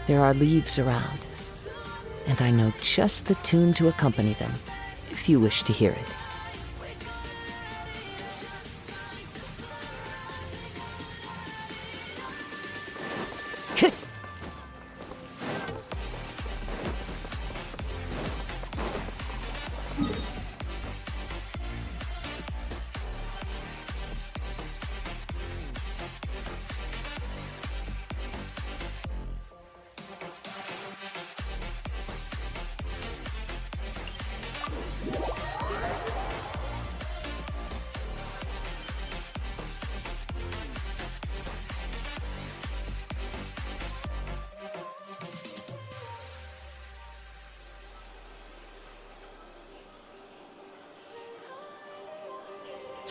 There are leaves around, and I know just the tune to accompany them, if you wish to hear it.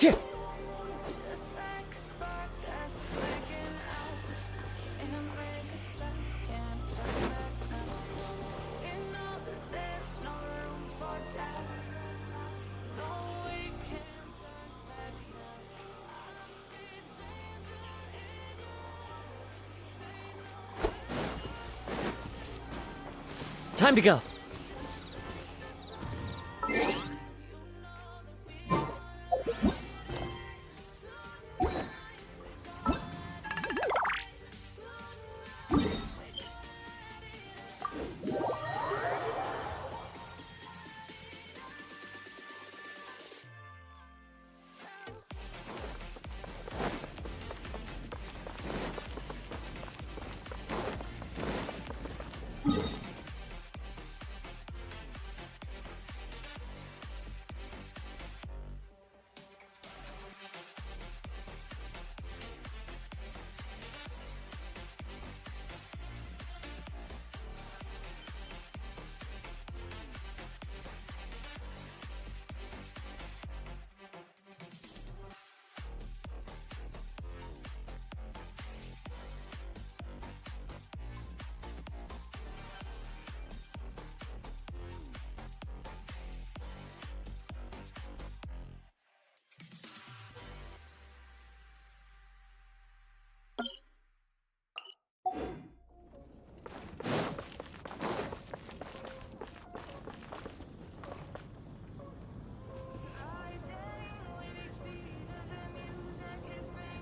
Here. Time to go.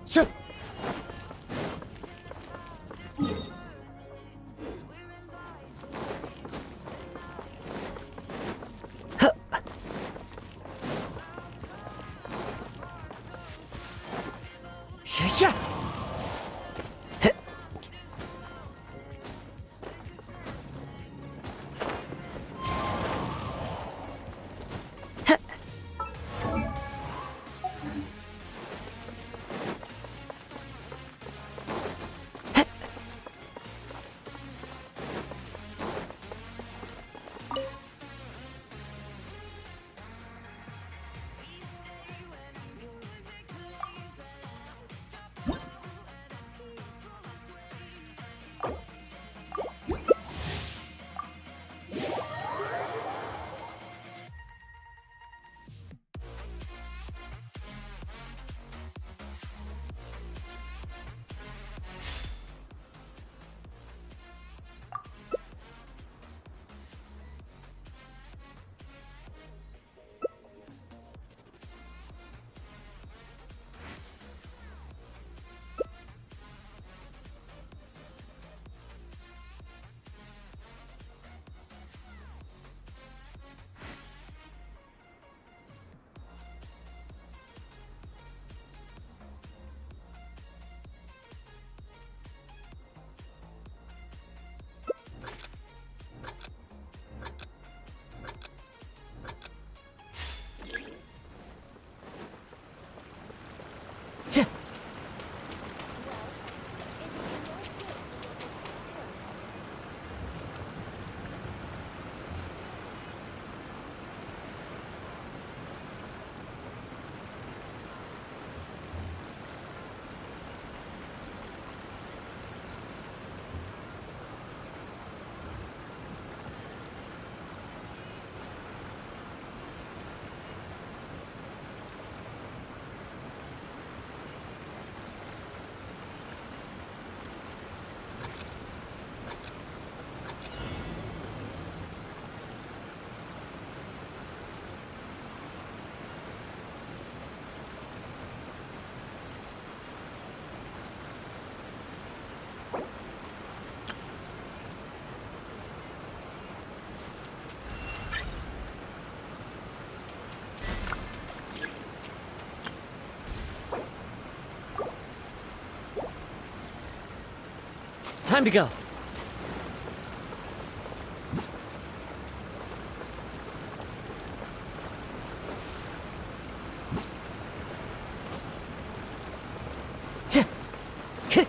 Sure. Yeah. Time to go. Tch! K!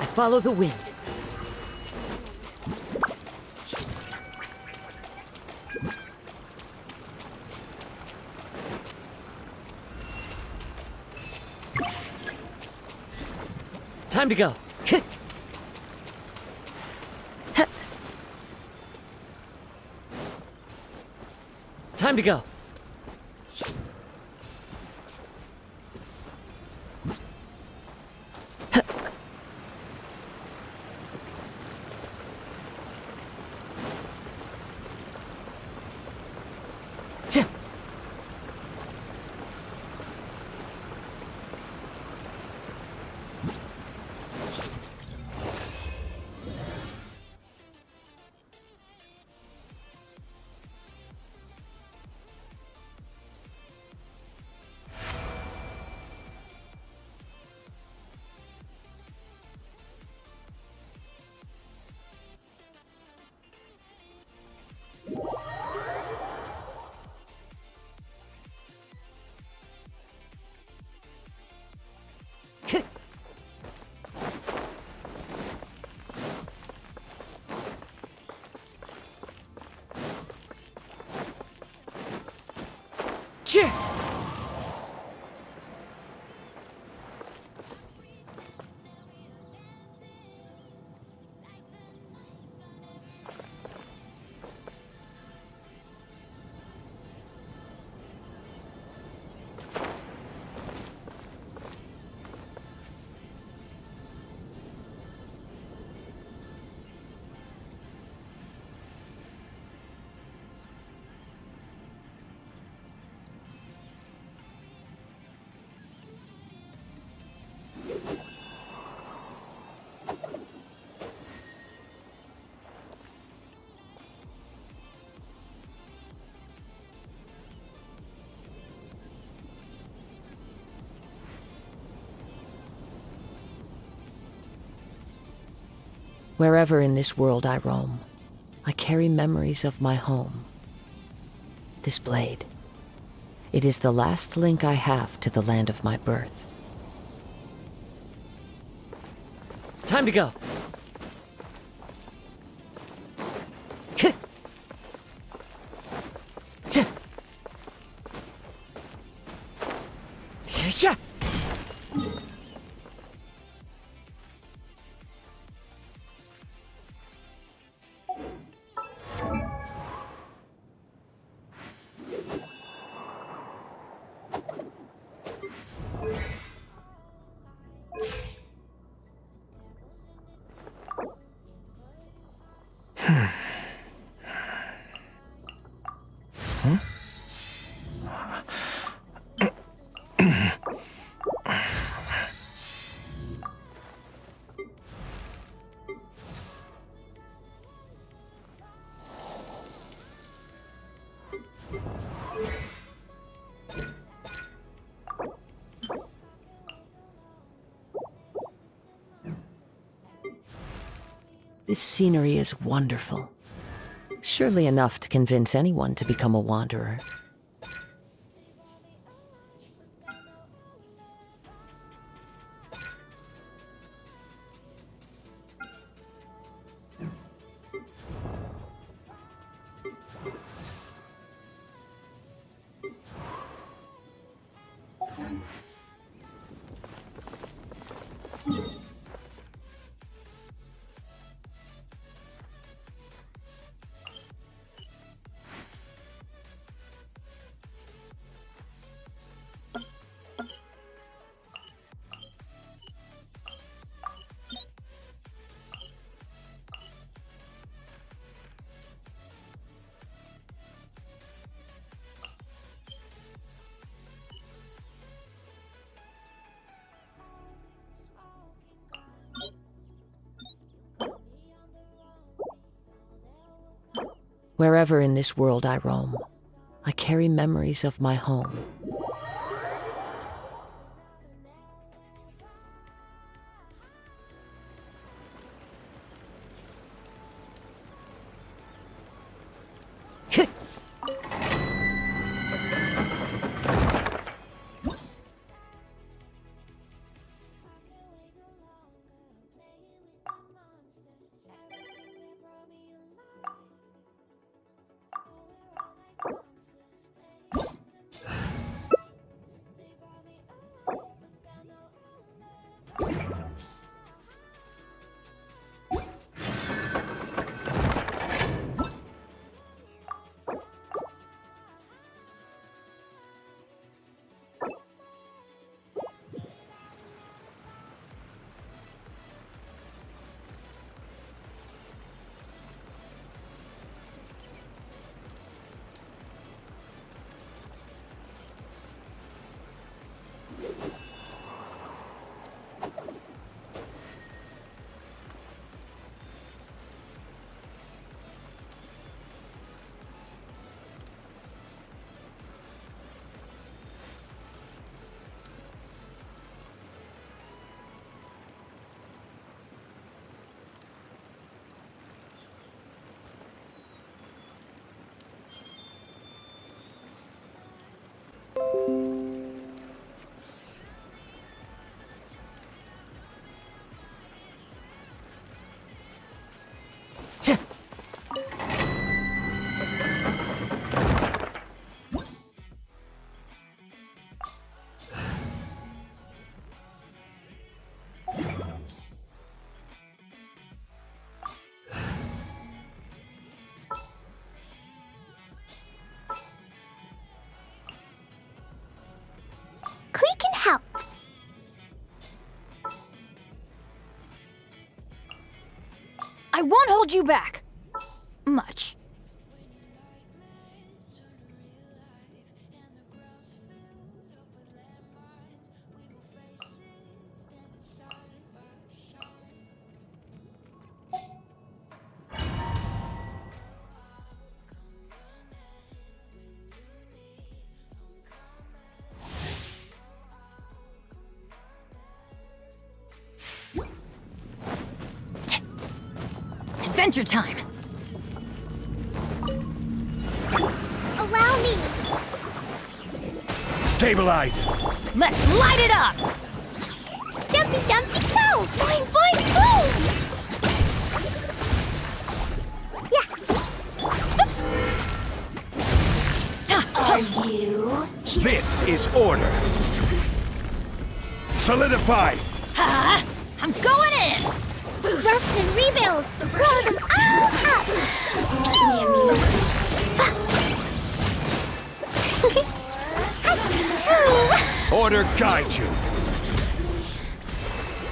I follow the wind. Time to go. K! Time to go. Tch! K! Tch! Wherever in this world I roam, I carry memories of my home. This blade, it is the last link I have to the land of my birth. Time to go. K! Tch! Yeah! This scenery is wonderful. Surely enough to convince anyone to become a wanderer. Wherever in this world I roam, I carry memories of my home. Can help. I won't hold you back. Much. Adventure time! Allow me. Stabilize! Let's light it up! Dumpy dumpty go. Boing boing boom. Yeah. Are you? This is order! Solidify! Ha! I'm going in! Rest and rebuild. Blow them all up. Order guide you!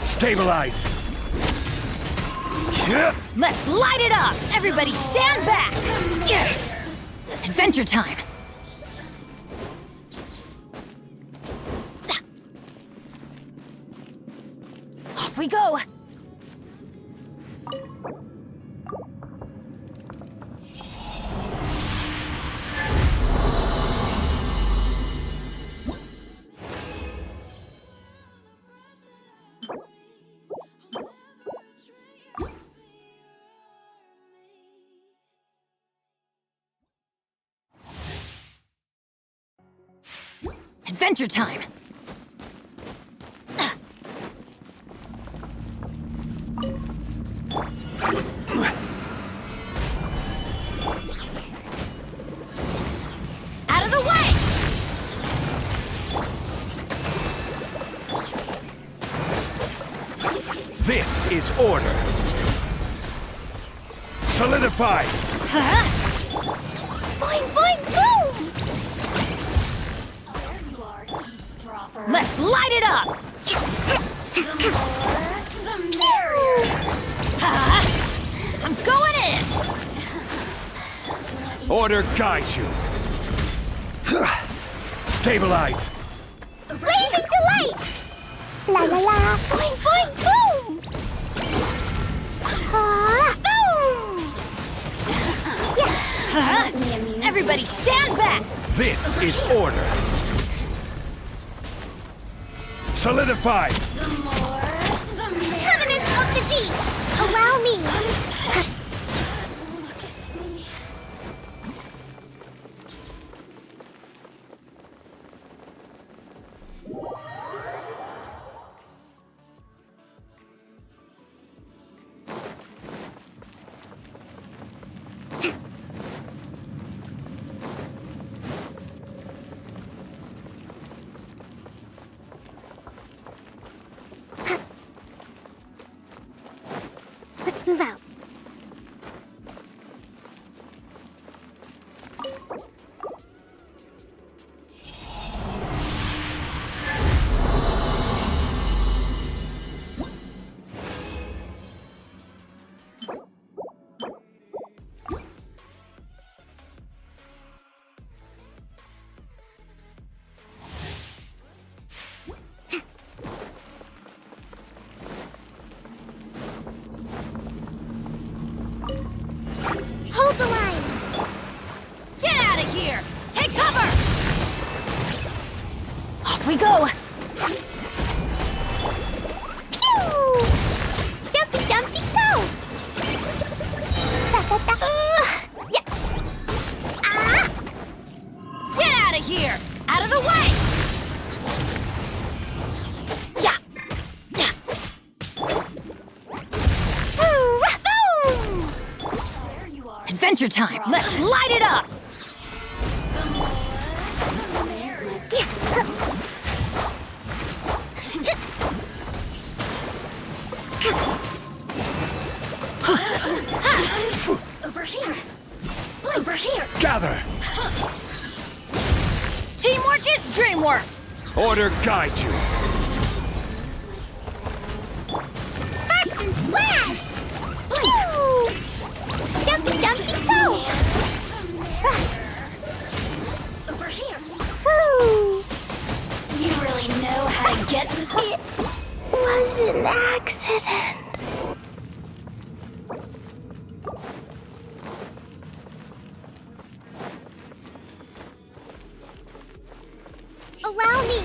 Stabilize! Yeah. Let's light it up! Everybody stand back! Yeah. Adventure time! Off we go! Adventure time! Out of the way! This is order! Solidify! Huh? Boing boing boom. Let's light it up! Ha! I'm going in! Order guide you! Stabilize! Blazing delight. La la la. Boing boing boom. Ah, boom. Yeah. Everybody stand back! This is order. Solidified. Covenant of the Deep! Allow me! Let's move out. Hold the line! Get out of here! Take cover! Off we go! Pew! Jumpy Dumpty go! Yeah. Ah! Get out of here! Out of the way! Yeah! Yeah! Boom! Adventure time! Let's light it up! Over here! Over here! Gather. Teamwork is dreamwork! Order guide you. Sparks and flash! Pew! Jumpy Dumpty go! Over here! Woo! You really know how to get this? It was an accident. Allow me.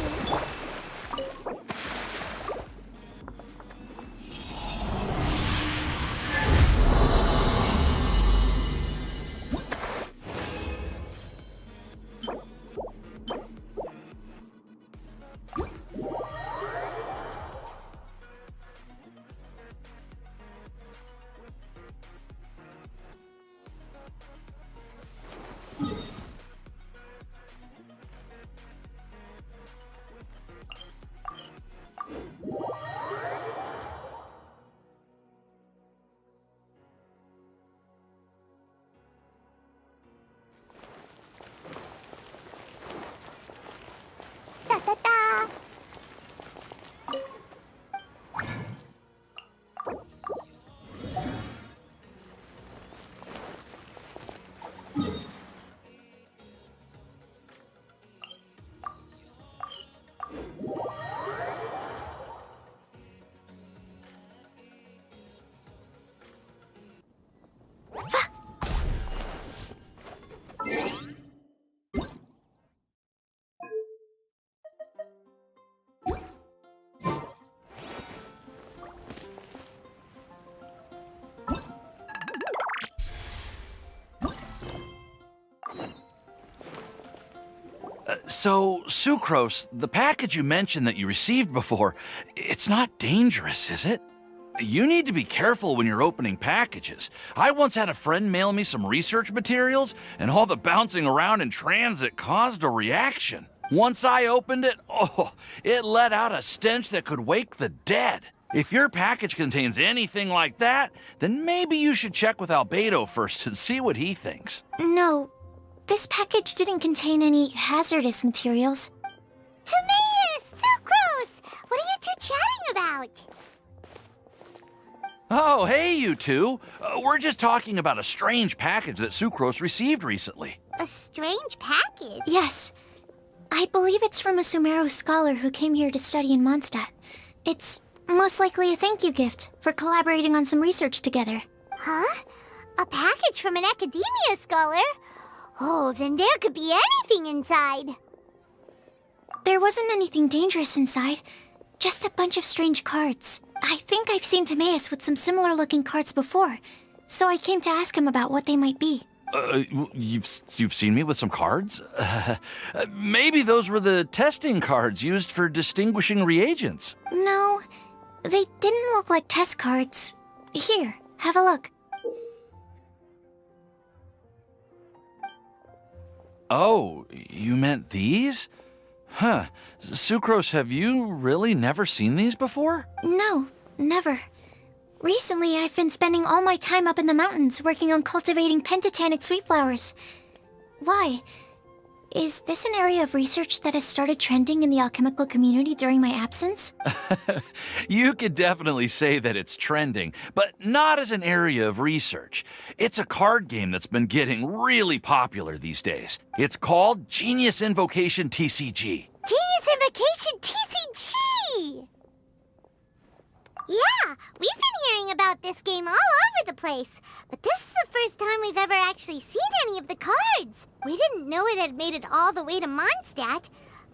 Da da da. So, Sucrose, the package you mentioned that you received before, it's not dangerous, is it? You need to be careful when you're opening packages. I once had a friend mail me some research materials, and all the bouncing around in transit caused a reaction. Once I opened it, it let out a stench that could wake the dead. If your package contains anything like that, then maybe you should check with Albedo first and see what he thinks. No, this package didn't contain any hazardous materials. Tomatoes! Sucrose! What are you two chatting about? Oh, hey, you two. We're just talking about a strange package that Sucrose received recently. A strange package? Yes. I believe it's from a Sumero scholar who came here to study in Mondstadt. It's most likely a thank you gift for collaborating on some research together. Huh? A package from an academia scholar? Oh, then there could be anything inside. There wasn't anything dangerous inside. Just a bunch of strange cards. I think I've seen Timaeus with some similar-looking cards before, so I came to ask him about what they might be. You've seen me with some cards? Maybe those were the testing cards used for distinguishing reagents. No, they didn't look like test cards. Here, have a look. Oh, you meant these? Huh. Sucrose, have you really never seen these before? No, never. Recently, I've been spending all my time up in the mountains working on cultivating pentatonic sweet flowers. Why? Is this an area of research that has started trending in the alchemical community during my absence? You could definitely say that it's trending, but not as an area of research. It's a card game that's been getting really popular these days. It's called Genius Invocation TCG. Genius Invocation TCG! Yeah, we've been hearing about this game all over the place, but this is the first time we've ever actually seen any of the cards. We didn't know it had made it all the way to Mondstadt.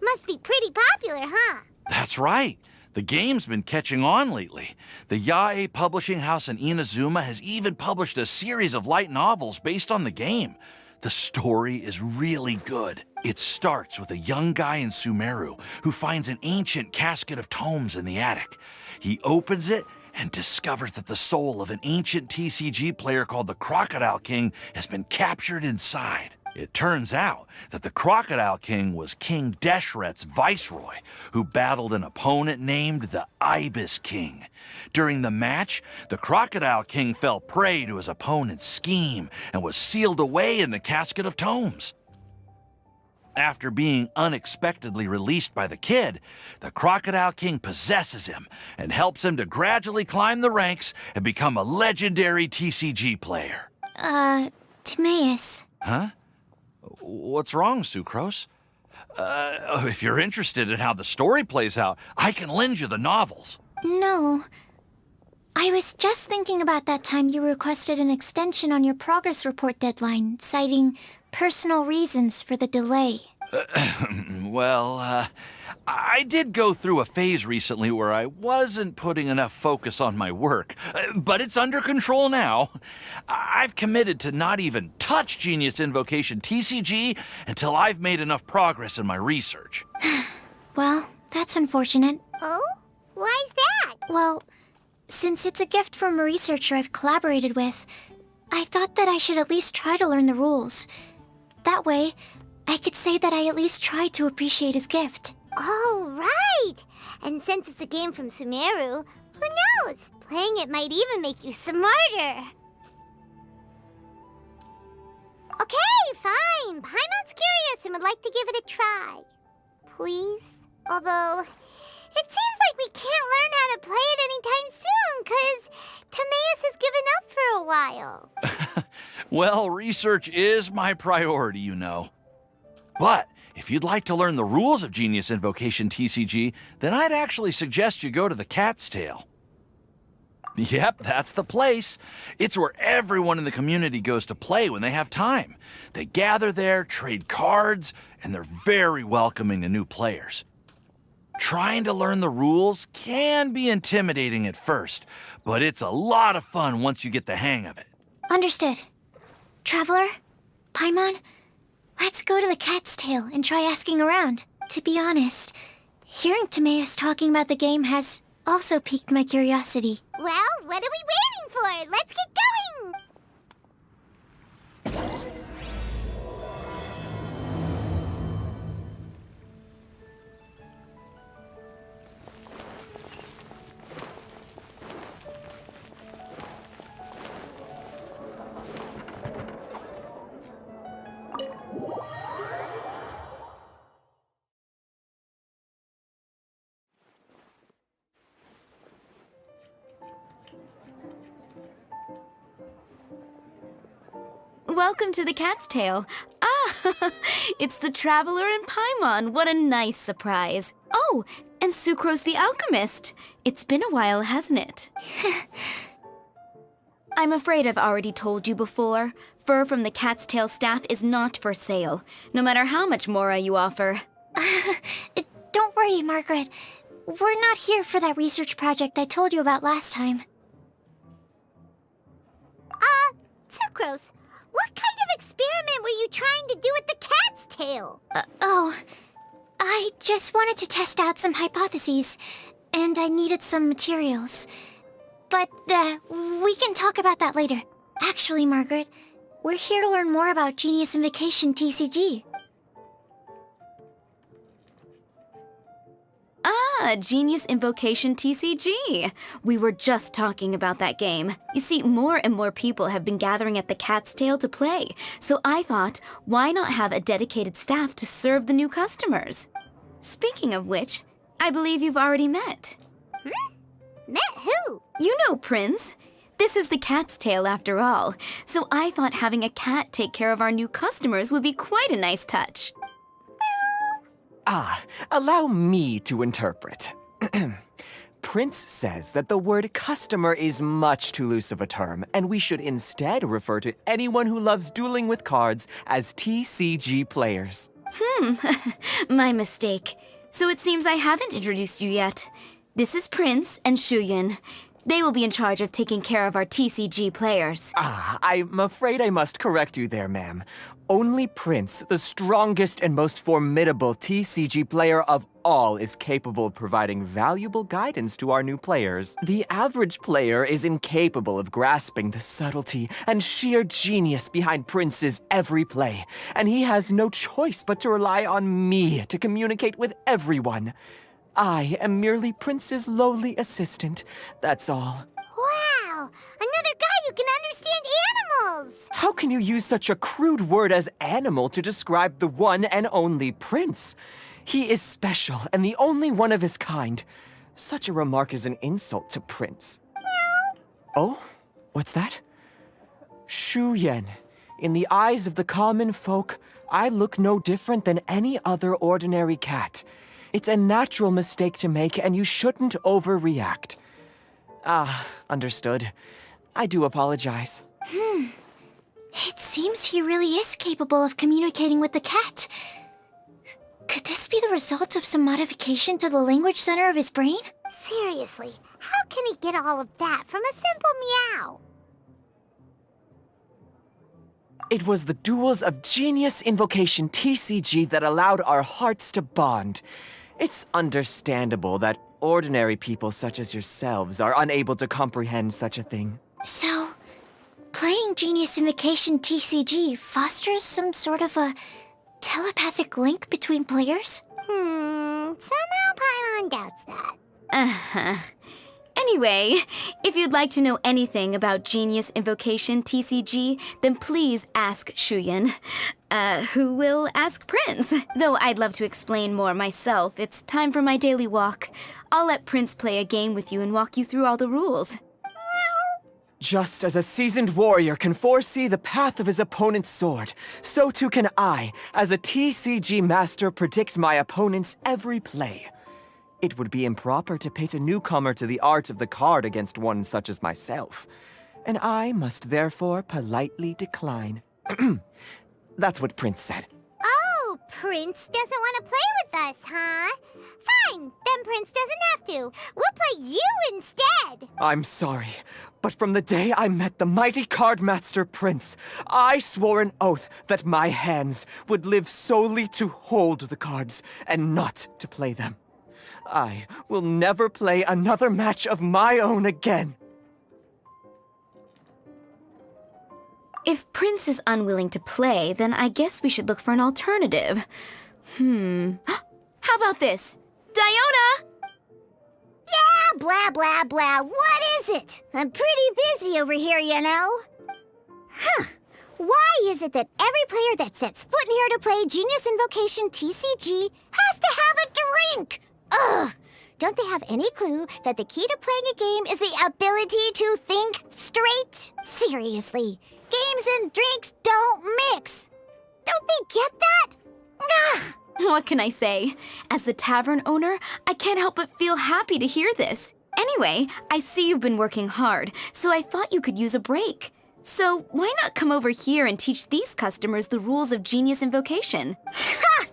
Must be pretty popular, huh? That's right. The game's been catching on lately. The Yae publishing house in Inazuma has even published a series of light novels based on the game. The story is really good. It starts with a young guy in Sumeru who finds an ancient casket of tomes in the attic. He opens it and discovers that the soul of an ancient TCG player called the Crocodile King has been captured inside. It turns out that the Crocodile King was King Deshret's viceroy, who battled an opponent named the Ibis King. During the match, the Crocodile King fell prey to his opponent's scheme and was sealed away in the casket of tomes. After being unexpectedly released by the kid, the Crocodile King possesses him and helps him to gradually climb the ranks and become a legendary TCG player. Timaeus. Huh? What's wrong, Sucrose? If you're interested in how the story plays out, I can lend you the novels. No. I was just thinking about that time you requested an extension on your progress report deadline, citing personal reasons for the delay. Well, I did go through a phase recently where I wasn't putting enough focus on my work, but it's under control now. I've committed to not even touch Genius Invocation TCG until I've made enough progress in my research. Well, that's unfortunate. Oh? Why's that? Well, since it's a gift from a researcher I've collaborated with, I thought that I should at least try to learn the rules. That way, I could say that I at least tried to appreciate his gift. Oh, right! And since it's a game from Sumeru, who knows? Playing it might even make you smarter. Okay, fine. Paimon's curious and would like to give it a try. Please? Although, it seems like we can't learn how to play it anytime soon, 'cause Timaeus has given up for a while. Well, research is my priority, you know. But if you'd like to learn the rules of Genius Invocation TCG, then I'd actually suggest you go to the Cat's Tail. Yep, that's the place. It's where everyone in the community goes to play when they have time. They gather there, trade cards, and they're very welcoming to new players. Trying to learn the rules can be intimidating at first, but it's a lot of fun once you get the hang of it. Understood. Traveler, Paimon, let's go to the Cat's Tail and try asking around. To be honest, hearing Timaeus talking about the game has also piqued my curiosity. Well, what are we waiting for? Let's get going! Welcome to the Cat's Tail. Ah, it's the Traveler and Paimon. What a nice surprise. Oh, and Sucrose the Alchemist. It's been a while, hasn't it? I'm afraid I've already told you before. Fur from the cat's tail staff is not for sale, no matter how much mora you offer. Don't worry, Margaret. We're not here for that research project I told you about last time. Sucrose, what kind of experiment were you trying to do with the cat's tail? I just wanted to test out some hypotheses, and I needed some materials. But, we can talk about that later. Actually, Margaret, we're here to learn more about Genius Invocation TCG. Genius Invocation TCG. We were just talking about that game. You see, more and more people have been gathering at the Cat's Tail to play, so I thought, why not have a dedicated staff to serve the new customers? Speaking of which, I believe you've already met. Met who? You know Prince. This is the Cat's Tail after all, so I thought having a cat take care of our new customers would be quite a nice touch. Allow me to interpret. Prince says that the word customer is much too loose of a term, and we should instead refer to anyone who loves dueling with cards as TCG players. My mistake. So it seems I haven't introduced you yet. This is Prince and Shuyan. They will be in charge of taking care of our TCG players. I'm afraid I must correct you there, ma'am. Only Prince, the strongest and most formidable TCG player of all, is capable of providing valuable guidance to our new players. The average player is incapable of grasping the subtlety and sheer genius behind Prince's every play, and he has no choice but to rely on me to communicate with everyone. I am merely Prince's lowly assistant, that's all. Wow! Another guy who can understand animals! How can you use such a crude word as animal to describe the one and only Prince? He is special and the only one of his kind. Such a remark is an insult to Prince. Oh? What's that? Shuyan. In the eyes of the common folk, I look no different than any other ordinary cat. It's a natural mistake to make, and you shouldn't overreact. Understood. I do apologize. It seems he really is capable of communicating with the cat. Could this be the result of some modification to the language center of his brain? Seriously, how can he get all of that from a simple meow? It was the duels of Genius Invocation TCG that allowed our hearts to bond. It's understandable that ordinary people such as yourselves are unable to comprehend such a thing. So, playing Genius Invocation TCG fosters some sort of a telepathic link between players? Somehow Paimon doubts that. Anyway, if you'd like to know anything about Genius Invocation TCG, then please ask Shuyan, who will ask Prince. Though I'd love to explain more myself, it's time for my daily walk. I'll let Prince play a game with you and walk you through all the rules. Just as a seasoned warrior can foresee the path of his opponent's sword, so too can I, as a TCG master, predict my opponent's every play. It would be improper to pit a newcomer to the art of the card against one such as myself, and I must therefore politely decline. That's what Prince said. Oh, Prince doesn't want to play with us, huh? Fine, then Prince doesn't have to. We'll play you instead. I'm sorry, but from the day I met the mighty card master Prince, I swore an oath that my hands would live solely to hold the cards and not to play them. I will never play another match of my own again. If Prince is unwilling to play, then I guess we should look for an alternative. How about this? Diona! Yeah, blah, blah, blah. What is it? I'm pretty busy over here, you know. Why is it that every player that sets foot in here to play Genius Invocation TCG has to have a drink? Ugh! Don't they have any clue that the key to playing a game is the ability to think straight? Seriously, games and drinks don't mix. Don't they get that? Ugh! What can I say? As the tavern owner, I can't help but feel happy to hear this. Anyway, I see you've been working hard, so I thought you could use a break. So why not come over here and teach these customers the rules of Genius Invocation? Ha!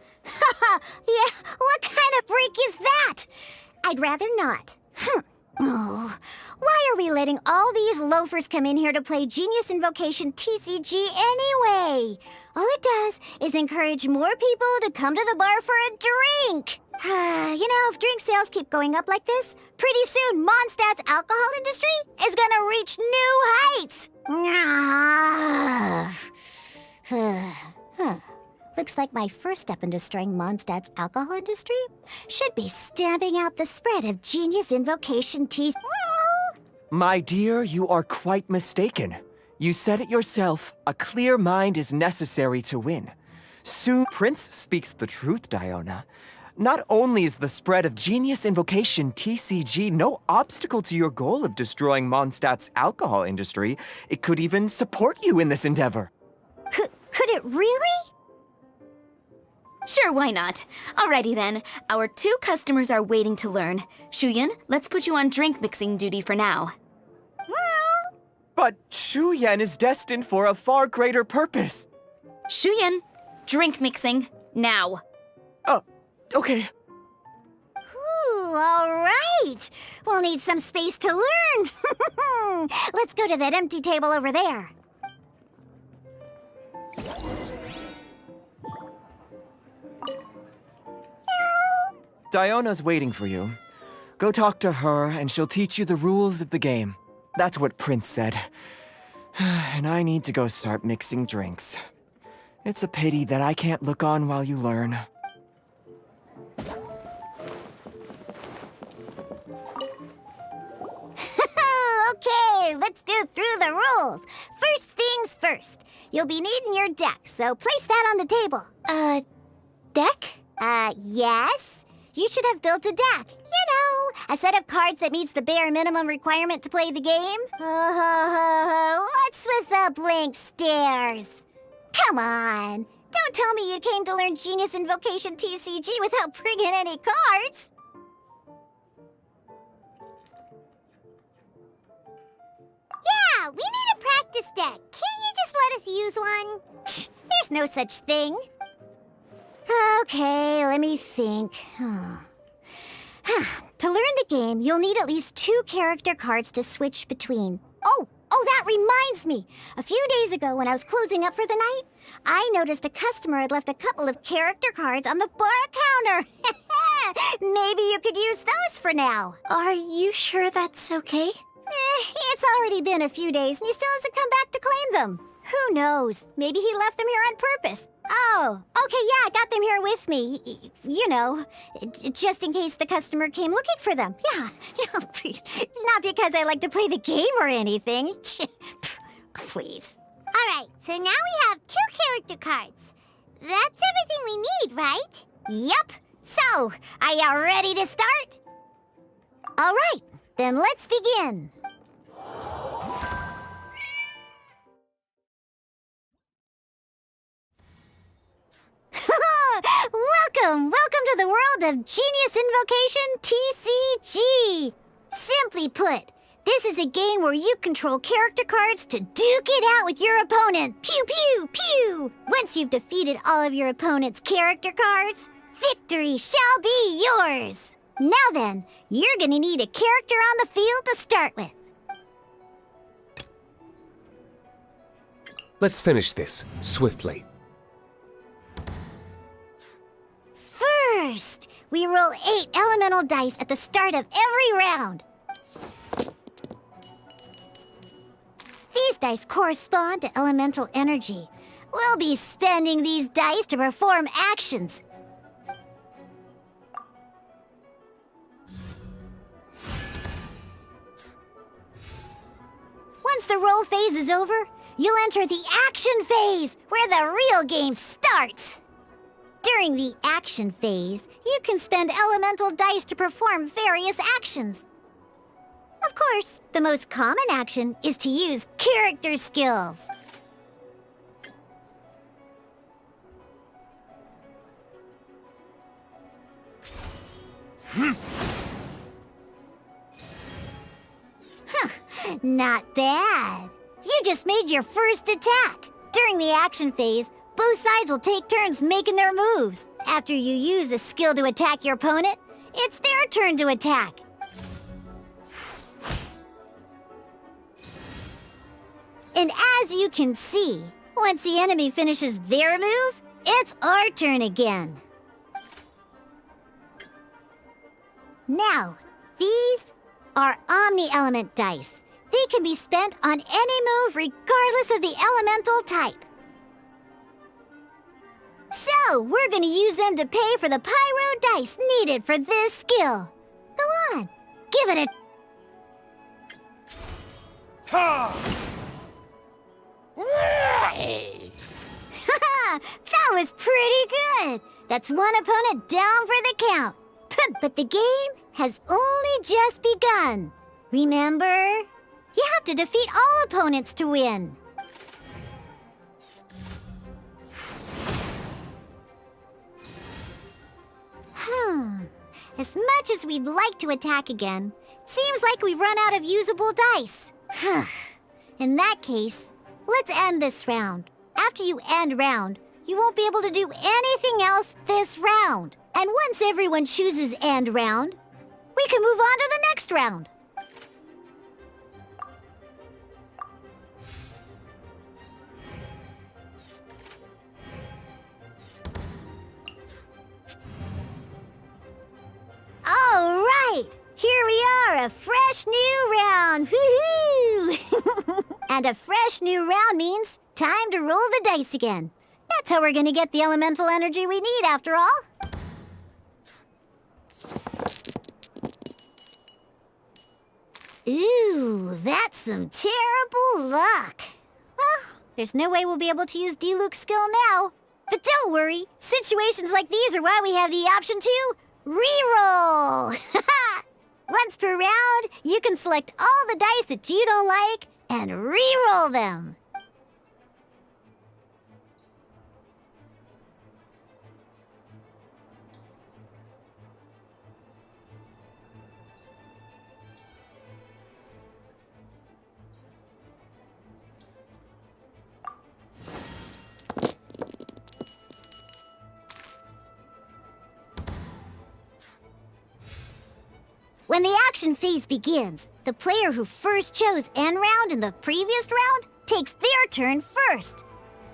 Yeah, what kind of break is that? I'd rather not. Oh, why are we letting all these loafers come in here to play Genius Invocation TCG anyway? All it does is encourage more people to come to the bar for a drink. If drink sales keep going up like this, pretty soon Mondstadt's alcohol industry is gonna reach new heights. Looks like my first step in destroying Mondstadt's alcohol industry should be stamping out the spread of Genius Invocation TCG. My dear, you are quite mistaken. You said it yourself, a clear mind is necessary to win. Soon, Prince speaks the truth, Diona. Not only is the spread of Genius Invocation TCG no obstacle to your goal of destroying Mondstadt's alcohol industry, it could even support you in this endeavor. Could it really? Sure, why not? Alrighty then, our 2 customers are waiting to learn. Shuyan, let's put you on drink mixing duty for now. But Shuyan is destined for a far greater purpose. Shuyan, drink mixing, now. Okay. Ooh, all right. We'll need some space to learn. Let's go to that empty table over there. Diona's waiting for you. Go talk to her, and she'll teach you the rules of the game. That's what Prince said. And I need to go start mixing drinks. It's a pity that I can't look on while you learn. Okay, let's go through the rules. First things first. You'll be needing your deck, so place that on the table. Deck? Yes. You should have built a deck. A set of cards that meets the bare minimum requirement to play the game. What's with the blank stares? Come on. Don't tell me you came to learn Genius Invocation TCG without bringing any cards. Yeah, we need a practice deck. Can't you just let us use one? Psh, there's no such thing. Okay, let me think. To learn the game, you'll need at least 2 character cards to switch between. Oh, that reminds me. A few days ago, when I was closing up for the night, I noticed a customer had left a couple of character cards on the bar counter. Maybe you could use those for now. Are you sure that's okay? It's already been a few days, and he still hasn't come back to claim them. Who knows? Maybe he left them here on purpose. Oh, okay, yeah, I got them here with me. Just in case the customer came looking for them. Yeah, not because I like to play the game or anything. Please. All right, so now we have 2 character cards. That's everything we need, right? Yep. So, are you ready to start? All right, then let's begin. Welcome to the world of Genius Invocation TCG. Simply put, this is a game where you control character cards to duke it out with your opponent. Pew, pew, pew. Once you've defeated all of your opponent's character cards, victory shall be yours. Now then, you're gonna need a character on the field to start with. Let's finish this swiftly. First, we roll 8 elemental dice at the start of every round. These dice correspond to elemental energy. We'll be spending these dice to perform actions. Once the roll phase is over, you'll enter the action phase, where the real game starts. During the action phase, you can spend elemental dice to perform various actions. Of course, the most common action is to use character skills. Not bad. You just made your first attack. During the action phase, both sides will take turns making their moves. After you use a skill to attack your opponent, it's their turn to attack. And as you can see, once the enemy finishes their move, it's our turn again. Now, these are Omni-Element dice. They can be spent on any move regardless of the elemental type. So, we're gonna use them to pay for the pyro dice needed for this skill. Go on, give it a... That was pretty good! That's one opponent down for the count. But the game has only just begun. Remember? You have to defeat all opponents to win. As much as we'd like to attack again, it seems like we've run out of usable dice. In that case, let's end this round. After you end round, you won't be able to do anything else this round. And once everyone chooses end round, we can move on to the next round. All right, here we are, a fresh new round. Woohoo! And a fresh new round means time to roll the dice again. That's how we're gonna get the elemental energy we need, after all. Ooh, that's some terrible luck. Well, there's no way we'll be able to use Diluc's skill now. But don't worry, situations like these are why we have the option to reroll. Once per round, you can select all the dice that you don't like and reroll them. When the action phase begins, the player who first chose end round in the previous round takes their turn first.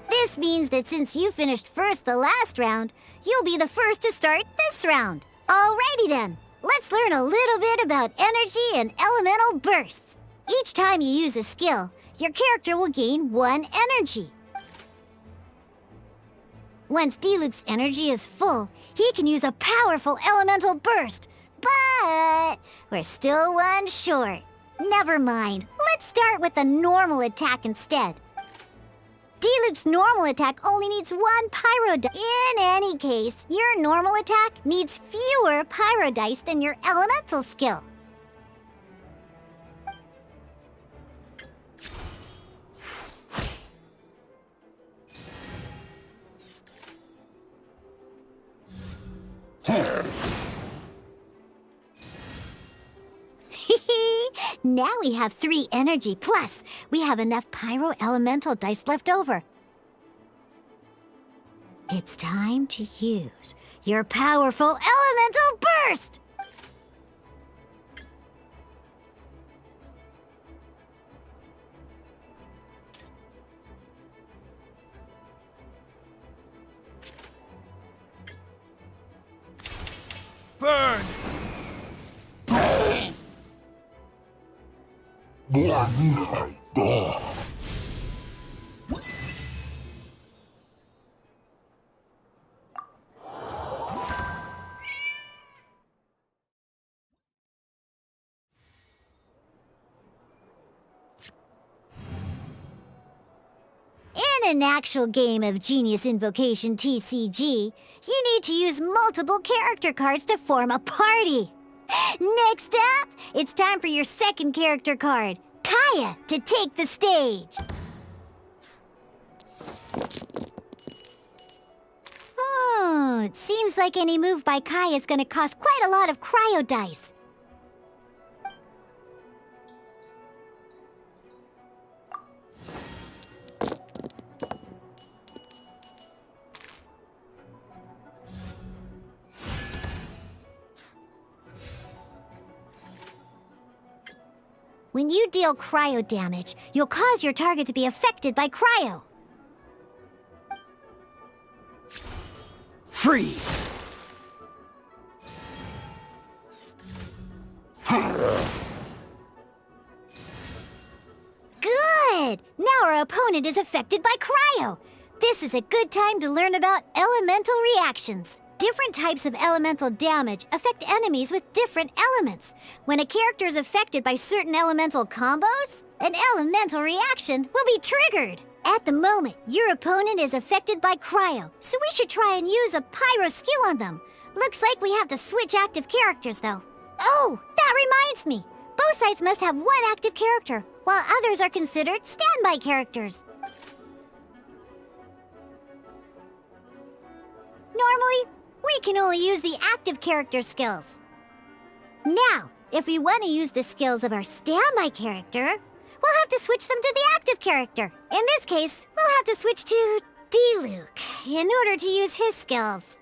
This means that since you finished first the last round, you'll be the first to start this round. Alrighty then, let's learn a little bit about energy and elemental bursts. Each time you use a skill, your character will gain 1 energy. Once Diluc's energy is full, he can use a powerful elemental burst. But we're still 1 short. Never mind. Let's start with a normal attack instead. Diluc's normal attack only needs 1 pyro dice. In any case, your normal attack needs fewer pyro dice than your elemental skill. Now we have 3 energy, plus we have enough pyro elemental dice left over. It's time to use your powerful elemental burst! Burn! In an actual game of Genius Invocation TCG, you need to use multiple character cards to form a party. Next up, it's time for your second character card, Kaya, to take the stage. Oh, it seems like any move by Kaya is going to cost quite a lot of cryo dice. When you deal cryo damage, you'll cause your target to be affected by cryo. Freeze! Good! Now our opponent is affected by cryo. This is a good time to learn about elemental reactions. Different types of elemental damage affect enemies with different elements. When a character is affected by certain elemental combos, an elemental reaction will be triggered. At the moment, your opponent is affected by cryo, so we should try and use a pyro skill on them. Looks like we have to switch active characters, though. Oh, that reminds me. Both sides must have one active character, while others are considered standby characters. Normally, we can only use the active character skills. Now, if we want to use the skills of our standby character, we'll have to switch them to the active character. In this case, we'll have to switch to D-Luke in order to use his skills.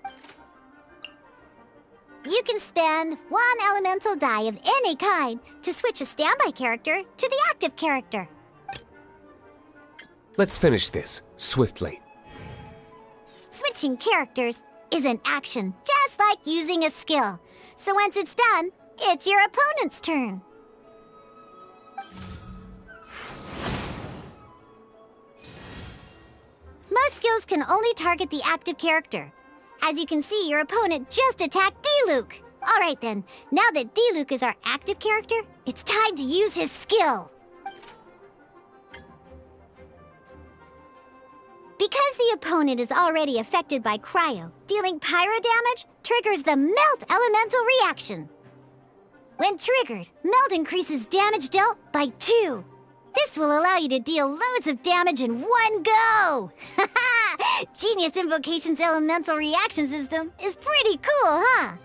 You can spend one elemental die of any kind to switch a standby character to the active character. Let's finish this, swiftly. Switching characters is an action just like using a skill. So once it's done, it's your opponent's turn. Most skills can only target the active character. As you can see, your opponent just attacked D-Luke. All right then, now that D-Luke is our active character, it's time to use his skill. Because the opponent is already affected by cryo, dealing pyro damage triggers the Melt Elemental reaction. When triggered, Melt increases damage dealt by 2. This will allow you to deal loads of damage in one go! Haha! Genius Invocation's elemental reaction system is pretty cool, huh?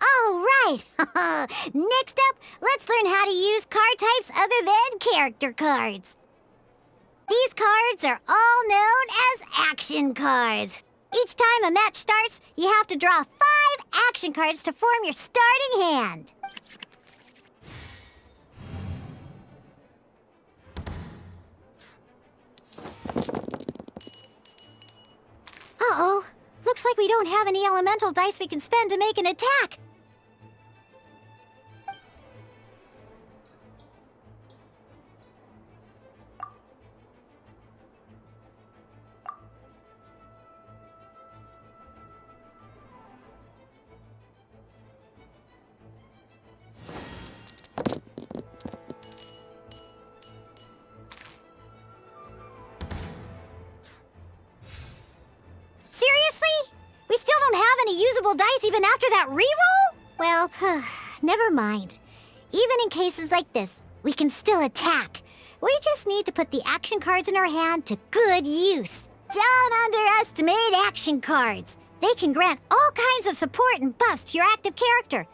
All right! Next up, let's learn how to use card types other than character cards. These cards are all known as action cards. Each time a match starts, you have to draw 5 action cards to form your starting hand. Uh-oh. Looks like we don't have any elemental dice we can spend to make an attack. Usable dice even after that reroll? Well, never mind. Even in cases like this, we can still attack. We just need to put the action cards in our hand to good use. Don't underestimate action cards. They can grant all kinds of support and buffs to your active character.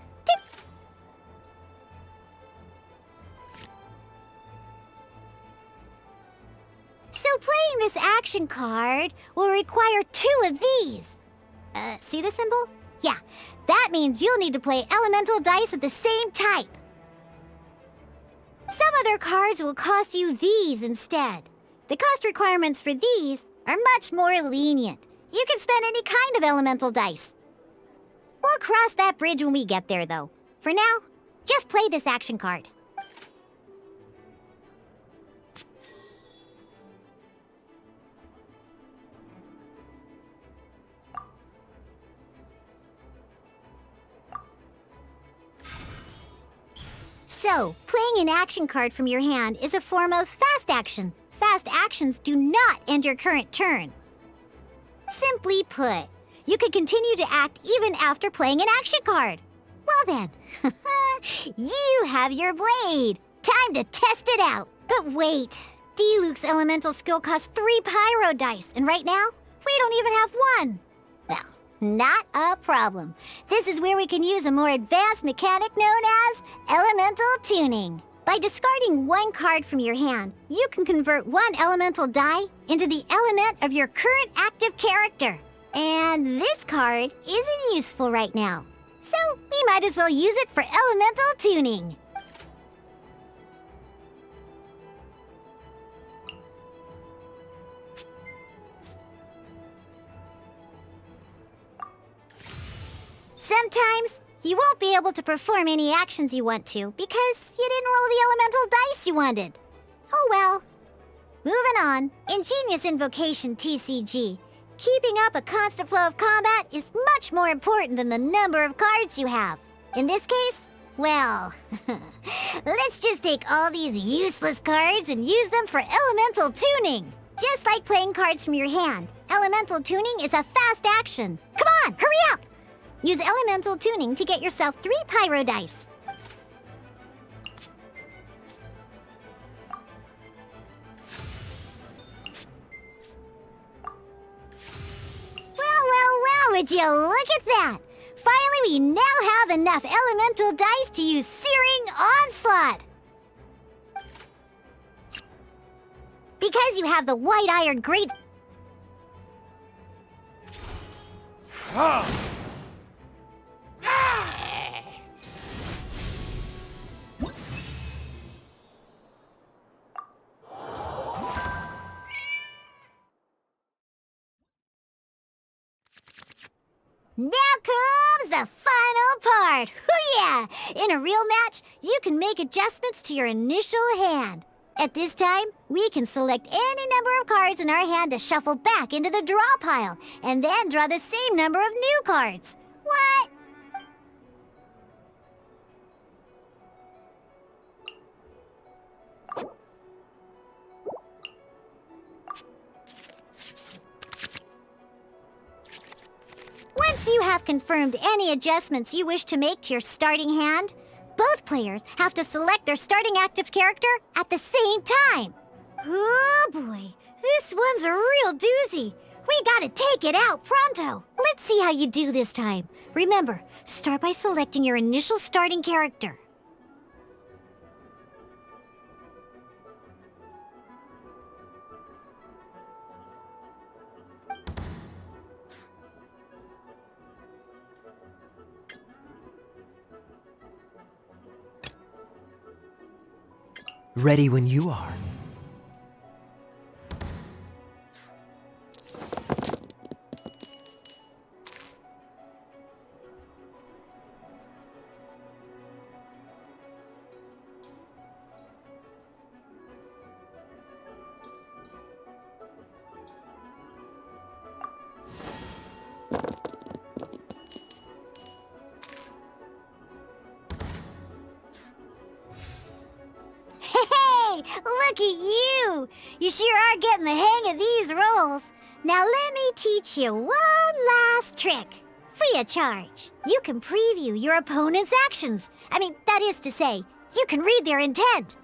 So playing this action card will require 2 of these. See the symbol? Yeah, that means you'll need to play elemental dice of the same type. Some other cards will cost you these instead. The cost requirements for these are much more lenient. You can spend any kind of elemental dice. We'll cross that bridge when we get there, though. For now, just play this action card. So, playing an action card from your hand is a form of fast action. Fast actions do not end your current turn. Simply put, you can continue to act even after playing an action card. Well then, you have your blade. Time to test it out. But wait, D-Luke's elemental skill costs 3 pyro dice, and right now, we don't even have 1. Well, Not a problem. This is where we can use a more advanced mechanic known as elemental tuning. By discarding one card from your hand, you can convert one elemental die into the element of your current active character. And this card isn't useful right now, so we might as well use it for elemental tuning. Sometimes you won't be able to perform any actions you want to because you didn't roll the elemental dice you wanted. Oh well. Moving on. In Genius Invocation TCG, keeping up a constant flow of combat is much more important than the number of cards you have. In this case, well, let's just take all these useless cards and use them for elemental tuning. Just like playing cards from your hand, elemental tuning is a fast action. Come on, hurry up! Use elemental tuning to get yourself 3 pyro dice. Well, would you look at that? Finally, we now have enough elemental dice to use Searing Onslaught. Because you have the White Iron Great... Now comes the final part! Hoo-yeah! In a real match, you can make adjustments to your initial hand. At this time, we can select any number of cards in our hand to shuffle back into the draw pile, and then draw the same number of new cards. What? Once you have confirmed any adjustments you wish to make to your starting hand, both players have to select their starting active character at the same time. Oh boy, this one's a real doozy. We gotta take it out pronto. Let's see how you do this time. Remember, start by selecting your initial starting character. Ready when you are. Look at you! You sure are getting the hang of these rolls. Now let me teach you one last trick. Free of charge. You can preview your opponent's actions. That is to say, you can read their intent.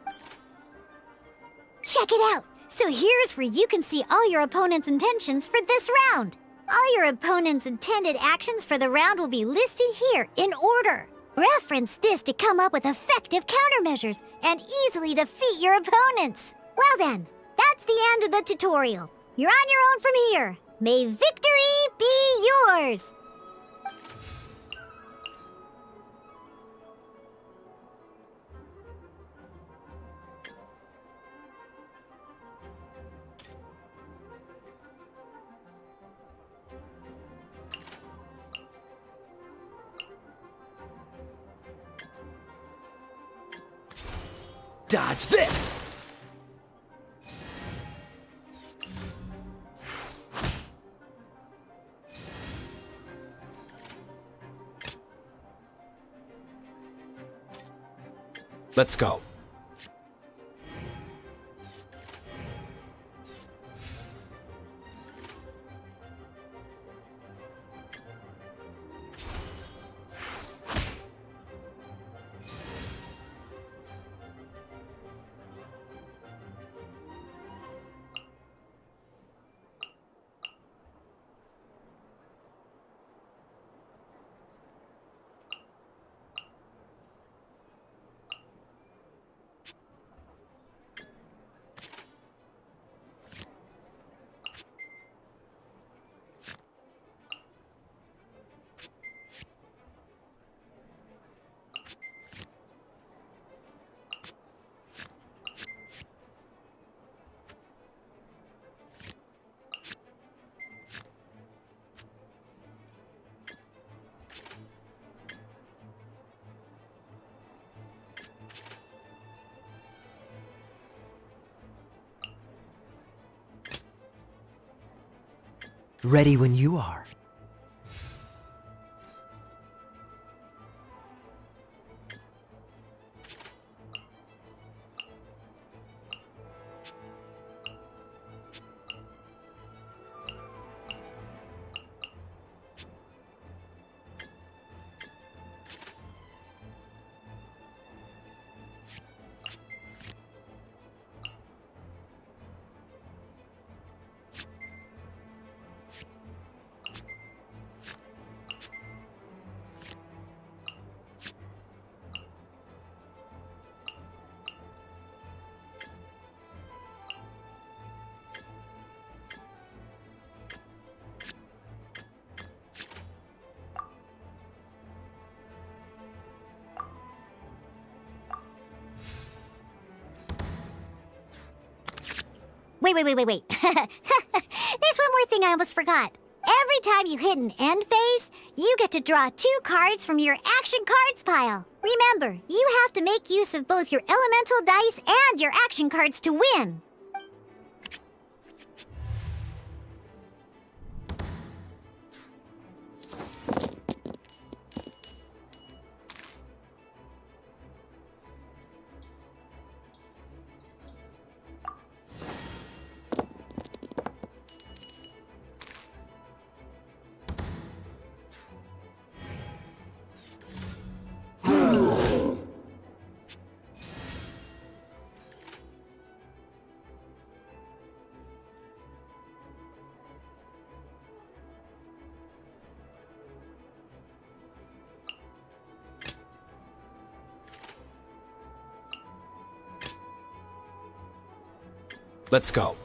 Check it out. So here's where you can see all your opponent's intentions for this round. All your opponent's intended actions for the round will be listed here in order. Reference this to come up with effective countermeasures and easily defeat your opponents. Well then, that's the end of the tutorial. You're on your own from here. May victory be yours! Dodge this! Let's go. Ready when you are. Wait. There's one more thing I almost forgot. Every time you hit an end phase, you get to draw 2 cards from your action cards pile. Remember, you have to make use of both your elemental dice and your action cards to win. Let's go.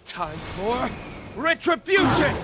Time for retribution!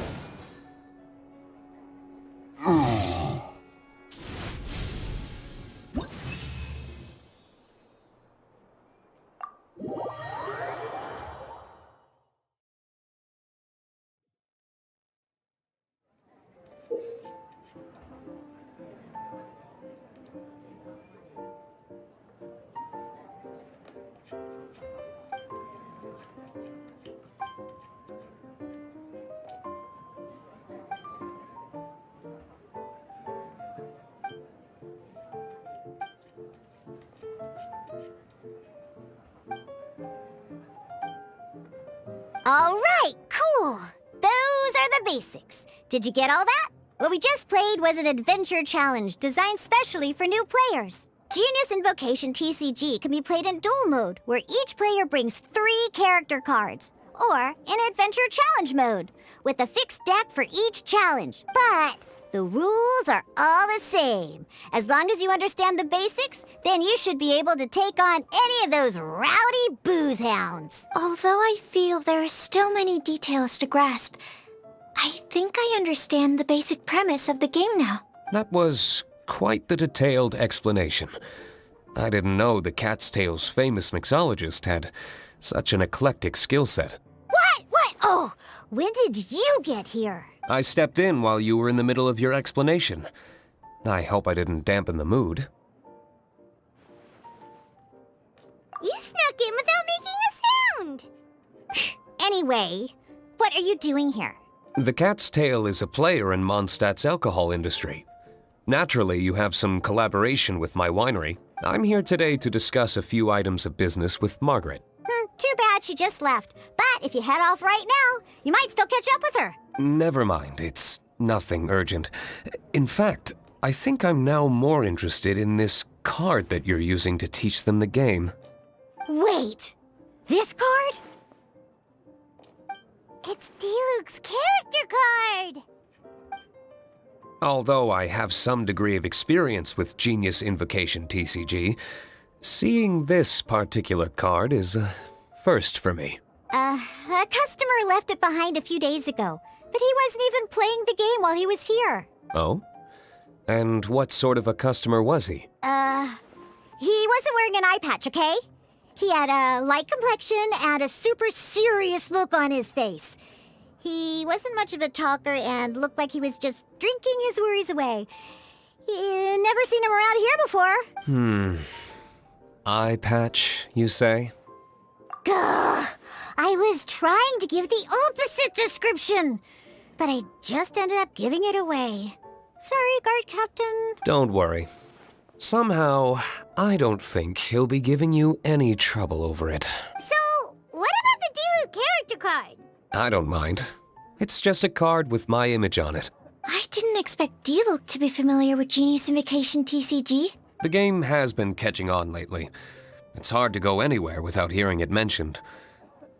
All right, cool. Those are the basics. Did you get all that? What we just played was an adventure challenge designed specially for new players. Genius Invocation TCG can be played in duel mode, where each player brings 3 character cards, or in adventure challenge mode, with a fixed deck for each challenge. But the rules are all the same. As long as you understand the basics, then you should be able to take on any of those rowdy booze hounds. Although I feel there are still many details to grasp, I think I understand the basic premise of the game now. That was quite the detailed explanation. I didn't know the Cat's Tail's famous mixologist had such an eclectic skill set. What? Oh, when did you get here? I stepped in while you were in the middle of your explanation. I hope I didn't dampen the mood. You snuck in without making a sound. Anyway, what are you doing here? The Cat's Tail is a player in Mondstadt's alcohol industry. Naturally, you have some collaboration with my winery. I'm here today to discuss a few items of business with Margaret. Too bad she just left. But if you head off right now, you might still catch up with her. Never mind, it's nothing urgent. In fact, I think I'm now more interested in this card that you're using to teach them the game. Wait, this card? It's Diluc's character card! Although I have some degree of experience with Genius Invocation TCG, seeing this particular card is a first for me. A customer left it behind a few days ago, but he wasn't even playing the game while he was here. Oh? And what sort of a customer was he? He wasn't wearing an eye patch, okay? He had a light complexion and a super serious look on his face. He wasn't much of a talker and looked like he was just drinking his worries away. Never seen him around here before. Eye patch, you say? Gah! I was trying to give the opposite description, but I just ended up giving it away. Sorry, guard captain. Don't worry. Somehow, I don't think he'll be giving you any trouble over it. So, what about the Diluc character card? I don't mind. It's just a card with my image on it. I didn't expect Diluc to be familiar with Genius Invocation TCG. The game has been catching on lately. It's hard to go anywhere without hearing it mentioned.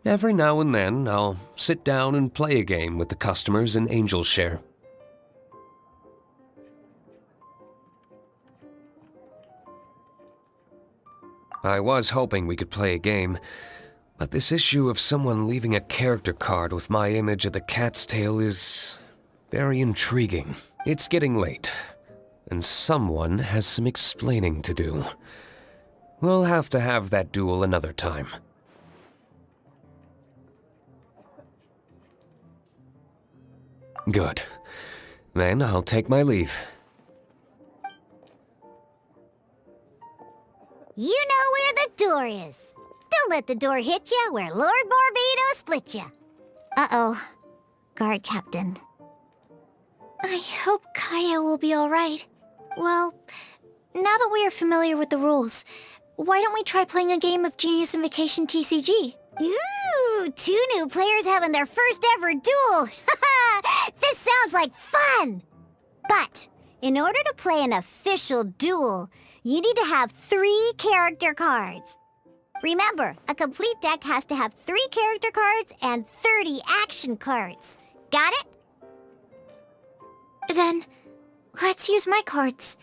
Every now and then, I'll sit down and play a game with the customers in Angel Share. I was hoping we could play a game, but this issue of someone leaving a character card with my image of the Cat's Tail is very intriguing. It's getting late, and someone has some explaining to do. We'll have to have that duel another time. Good. Then I'll take my leave. You know where the door is. Don't let the door hit you where Lord Barbados split you. Uh-oh. Guard captain. I hope Kaya will be all right. Well, now that we are familiar with the rules, why don't we try playing a game of Genius Invocation TCG? Ooh, 2 new players having their first ever duel. This sounds like fun. But in order to play an official duel, you need to have 3 character cards. Remember, a complete deck has to have 3 character cards and 30 action cards. Got it? Then, let's use my cards.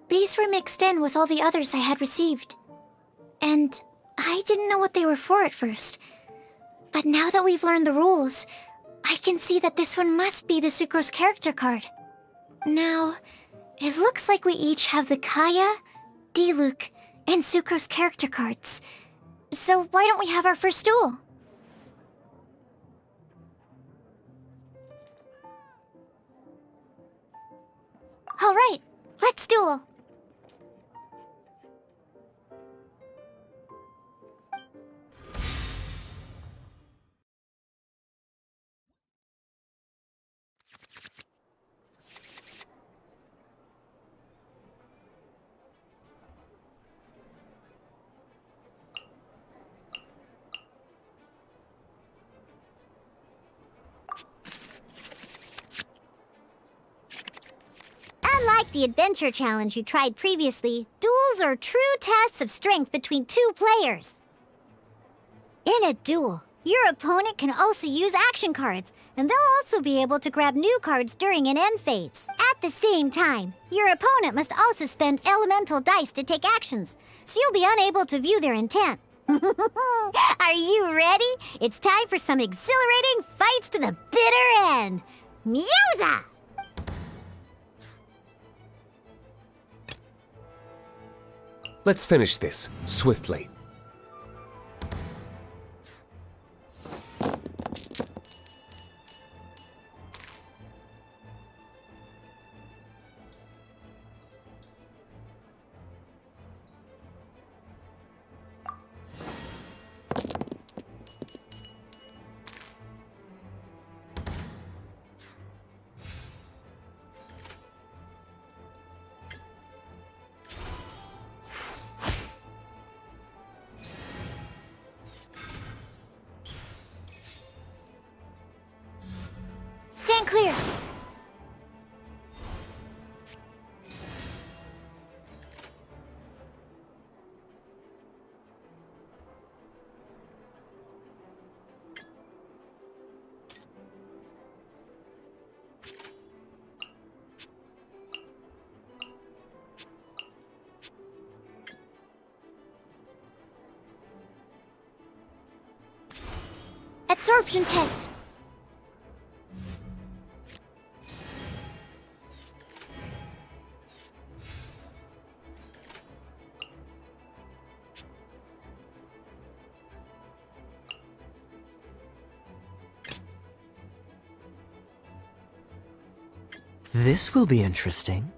These were mixed in with all the others I had received. And I didn't know what they were for at first. But now that we've learned the rules, I can see that this one must be the Sucrose character card. Now, it looks like we each have the Kaya, Diluc, and Sucrose character cards. So why don't we have our first duel? All right, let's duel. Unlike the adventure challenge you tried previously, duels are true tests of strength between two players. In a duel, your opponent can also use action cards, and they'll also be able to grab new cards during an end phase. At the same time, your opponent must also spend elemental dice to take actions, so you'll be unable to view their intent. Are you ready? It's time for some exhilarating fights to the bitter end. Meowza! Let's finish this swiftly. Stand clear. Absorption test. This will be interesting.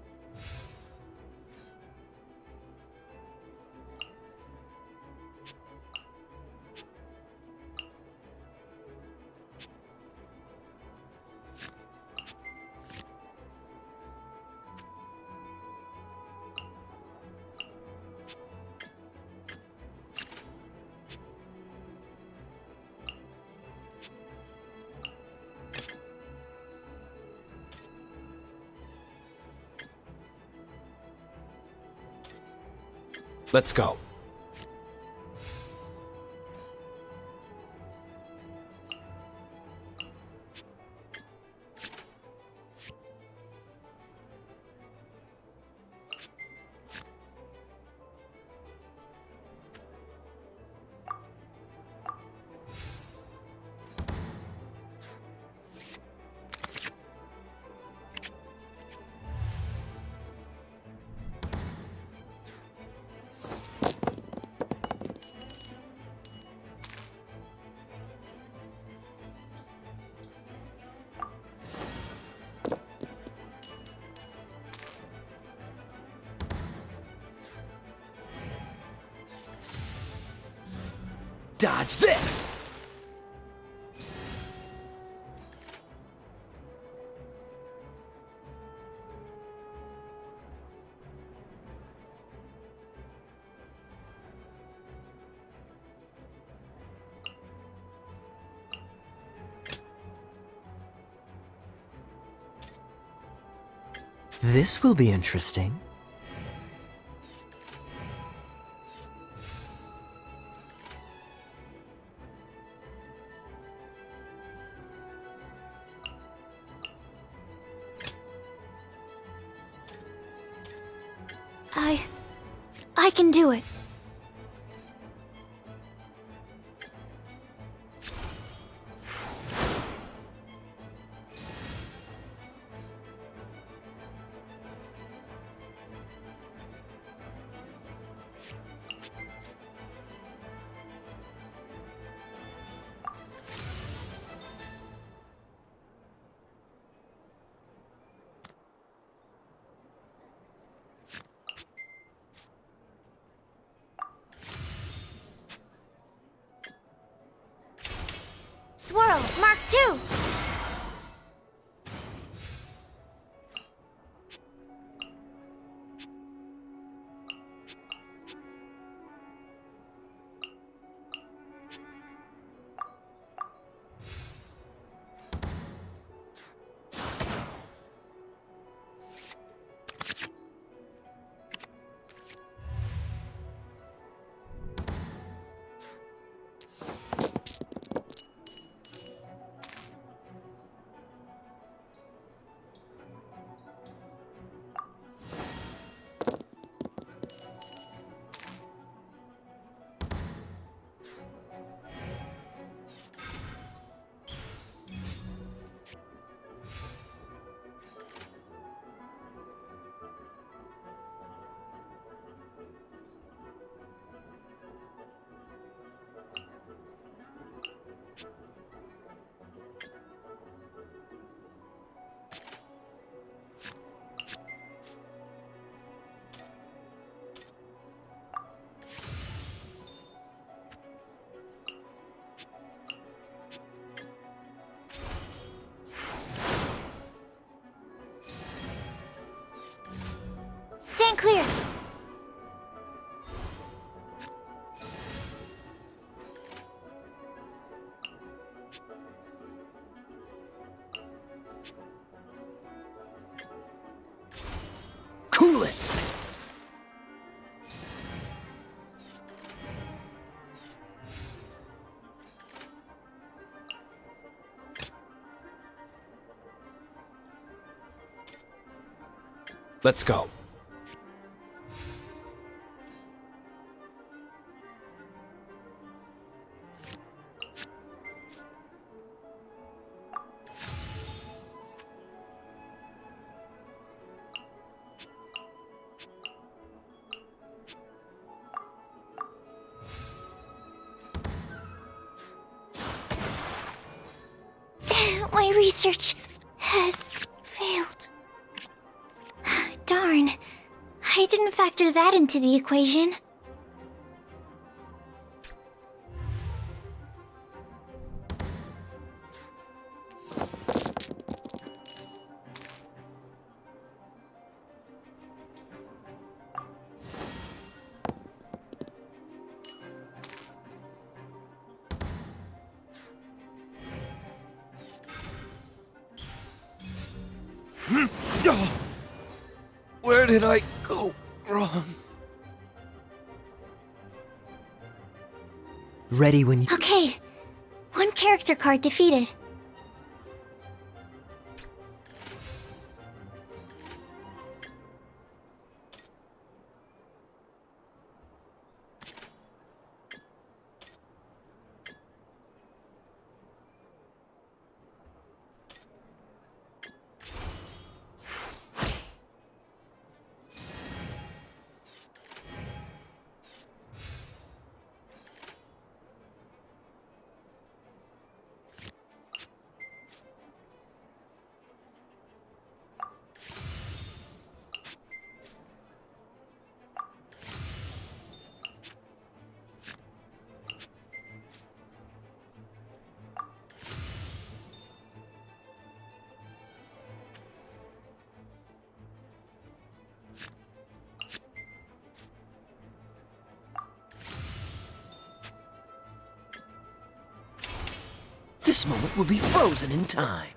Let's go. Dodge this! This will be interesting. I can do it. Swirl, Mark 2! clear. Cool it! Let's go. My research has failed. Darn. I didn't factor that into the equation. Where did I go wrong? Ready when you... Okay. One character card defeated. This moment will be frozen in time.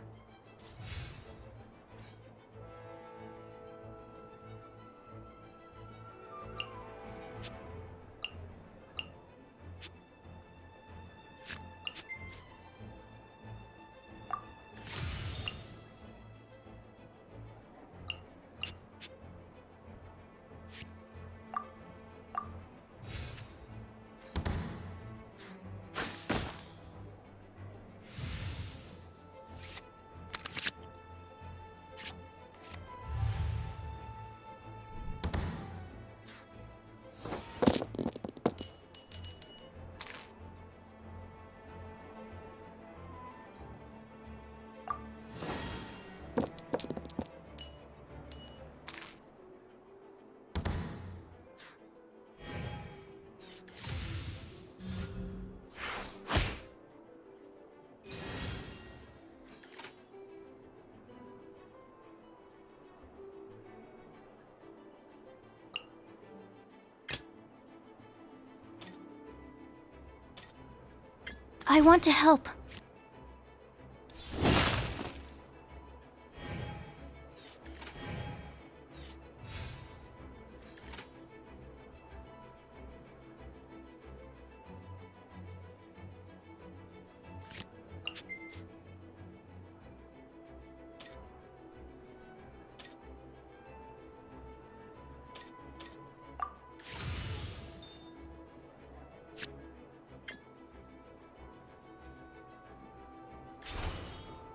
I want to help.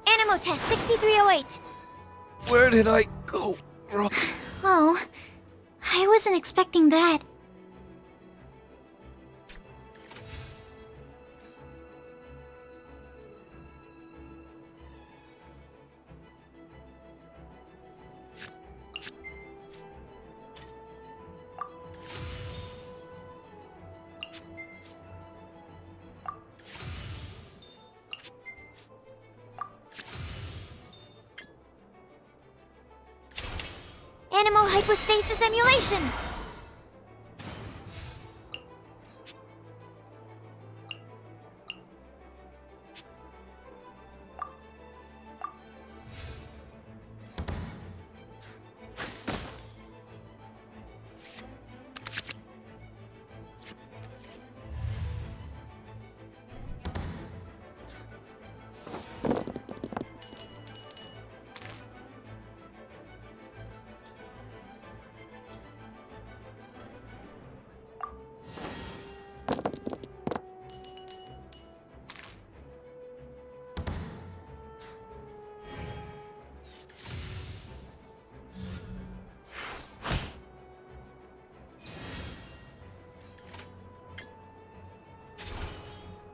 Animo test 6308. Where did I go wrong? Oh, I wasn't expecting that. Animo hypostasis emulation!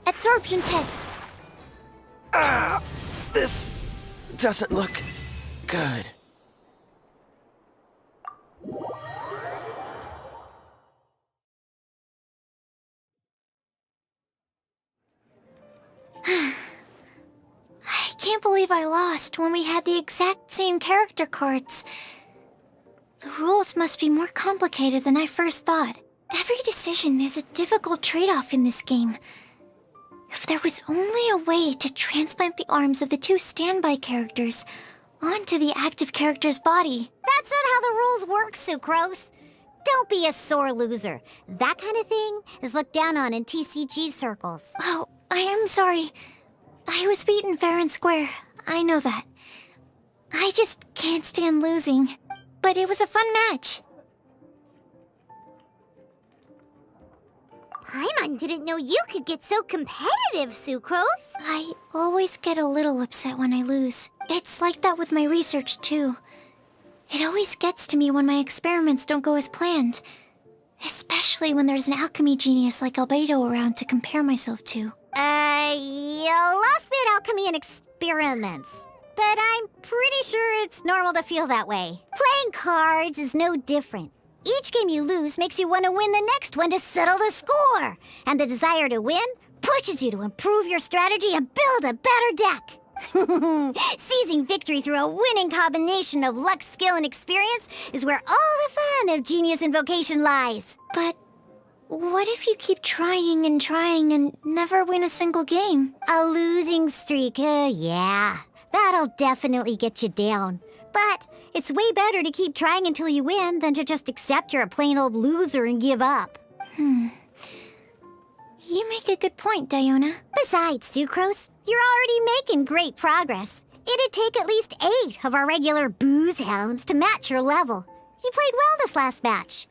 Absorption test. This doesn't look good. I can't believe I lost when we had the exact same character cards. The rules must be more complicated than I first thought. Every decision is a difficult trade-off in this game. If there was only a way to transplant the arms of the two standby characters onto the active character's body. That's not how the rules work, Sucrose. Don't be a sore loser. That kind of thing is looked down on in TCG circles. Oh, I am sorry. I was beaten fair and square. I know that. I just can't stand losing. But it was a fun match. Paimon didn't know you could get so competitive, Sucrose. I always get a little upset when I lose. It's like that with my research, too. It always gets to me when my experiments don't go as planned. Especially when there's an alchemy genius like Albedo around to compare myself to. You lost me at alchemy and experiments. But I'm pretty sure it's normal to feel that way. Playing cards is no different. Each game you lose makes you want to win the next one to settle the score. And the desire to win pushes you to improve your strategy and build a better deck. Seizing victory through a winning combination of luck, skill, and experience is where all the fun of Genius Invocation lies. But what if you keep trying and never win a single game? A losing streak, yeah. That'll definitely get you down. But it's way better to keep trying until you win than to just accept you're a plain old loser and give up. You make a good point, Diona. Besides, Sucrose, you're already making great progress. It'd take at least 8 of our regular booze hounds to match your level. You played well this last match.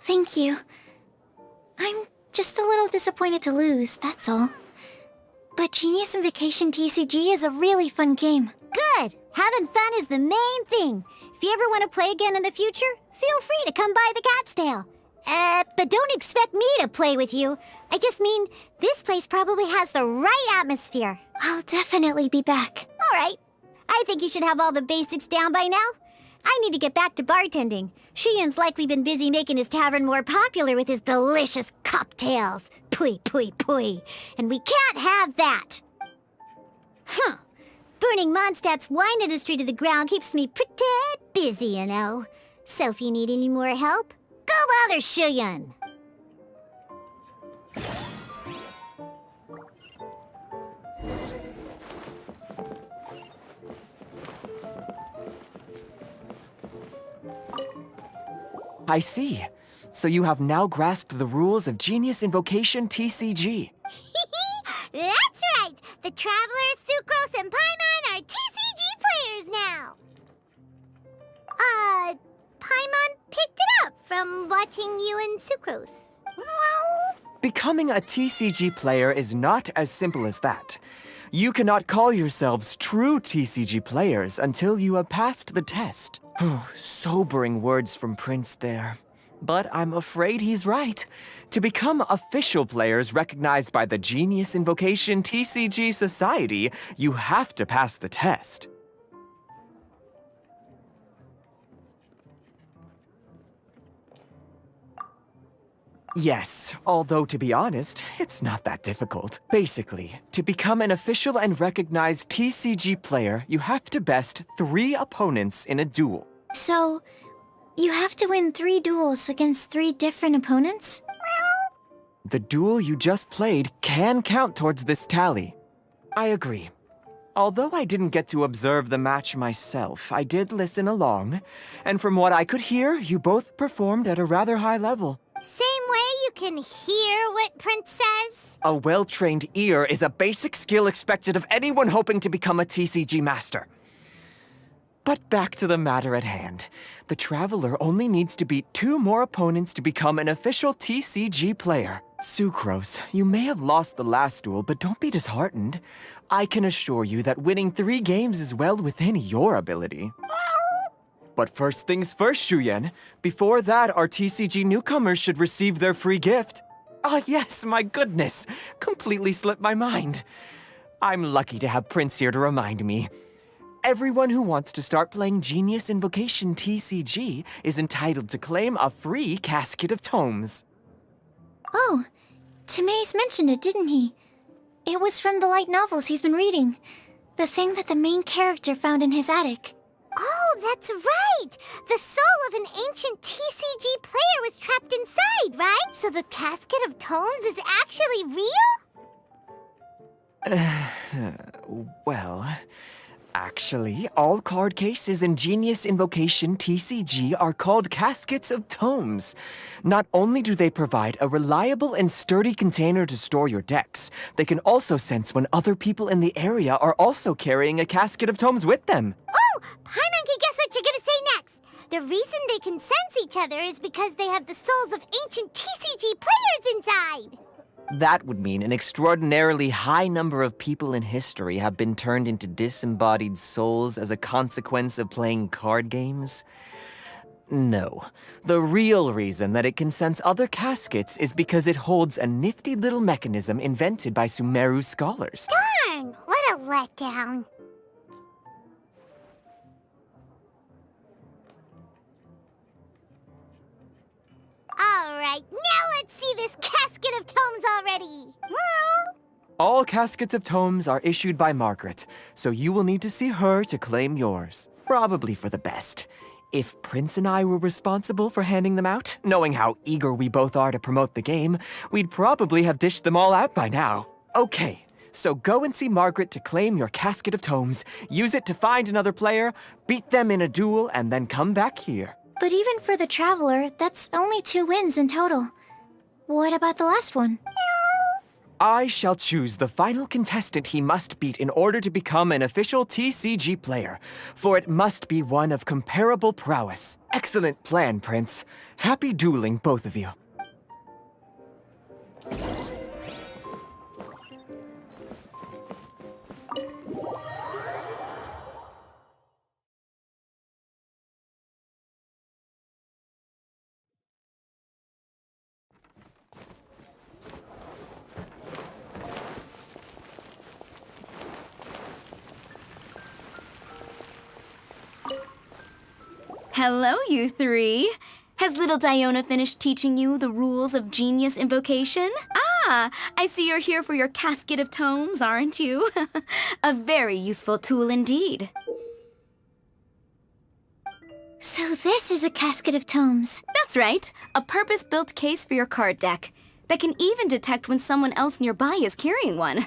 Thank you. I'm just a little disappointed to lose, that's all. But Genius Invocation TCG is a really fun game. Good! Having fun is the main thing. If you ever want to play again in the future, feel free to come by the Cat's Tail. But don't expect me to play with you. I just mean, this place probably has the right atmosphere. I'll definitely be back. All right. I think you should have all the basics down by now. I need to get back to bartending. Shiyan's likely been busy making his tavern more popular with his delicious cocktails. Pui, pui, pui. And we can't have that. Huh. Burning Mondstadt's wine industry to the ground keeps me pretty busy, you know. So if you need any more help, go bother Shiyan. I see. So you have now grasped the rules of Genius Invocation TCG. That's right! The Travelers, Sucrose, and Paimon are TCG players now! Paimon picked it up from watching you and Sucrose. Becoming a TCG player is not as simple as that. You cannot call yourselves true TCG players until you have passed the test. Sobering words from Prince there. But I'm afraid he's right. To become official players recognized by the Genius Invocation TCG Society, you have to pass the test. Yes, although to be honest, it's not that difficult. Basically, to become an official and recognized TCG player, you have to best 3 opponents in a duel. So, You have to win 3 duels against 3 different opponents? The duel you just played can count towards this tally. I agree. Although I didn't get to observe the match myself, I did listen along, and from what I could hear, you both performed at a rather high level. Same way you can hear what Prince says? A well-trained ear is a basic skill expected of anyone hoping to become a TCG master. But back to the matter at hand. The Traveler only needs to beat 2 more opponents to become an official TCG player. Sucrose, you may have lost the last duel, but don't be disheartened. I can assure you that winning 3 games is well within your ability. But first things first, Shuyen. Before that, our TCG newcomers should receive their free gift. Ah, yes, my goodness. Completely slipped my mind. I'm lucky to have Prince here to remind me. Everyone who wants to start playing Genius Invocation TCG is entitled to claim a free casket of tomes. Oh, Timaeus mentioned it, didn't he? It was from the light novels he's been reading. The thing that the main character found in his attic. Oh, that's right! The soul of an ancient TCG player was trapped inside, right? So the casket of tomes is actually real? Well, actually, all card cases in Genius Invocation TCG are called caskets of tomes. Not only do they provide a reliable and sturdy container to store your decks, they can also sense when other people in the area are also carrying a casket of tomes with them. Oh! Paimon can guess what you're gonna say next! The reason they can sense each other is because they have the souls of ancient TCG players inside! That would mean an extraordinarily high number of people in history have been turned into disembodied souls as a consequence of playing card games. No. The real reason that it can sense other caskets is because it holds a nifty little mechanism invented by Sumeru scholars. Darn! What a letdown. Alright, now let's see this casket of tomes already! All caskets of tomes are issued by Margaret, so you will need to see her to claim yours. Probably for the best. If Prince and I were responsible for handing them out, knowing how eager we both are to promote the game, we'd probably have dished them all out by now. Okay, so go and see Margaret to claim your casket of tomes, use it to find another player, beat them in a duel, and then come back here. But even for the Traveler, that's only 2 wins in total. What about the last one? I shall choose the final contestant he must beat in order to become an official TCG player, for it must be one of comparable prowess. Excellent plan, Prince. Happy dueling, both of you. Hello, you 3. Has little Diona finished teaching you the rules of Genius Invocation? Ah, I see you're here for your casket of tomes, aren't you? A very useful tool indeed. So this is a casket of tomes. That's right, a purpose-built case for your card deck that can even detect when someone else nearby is carrying one.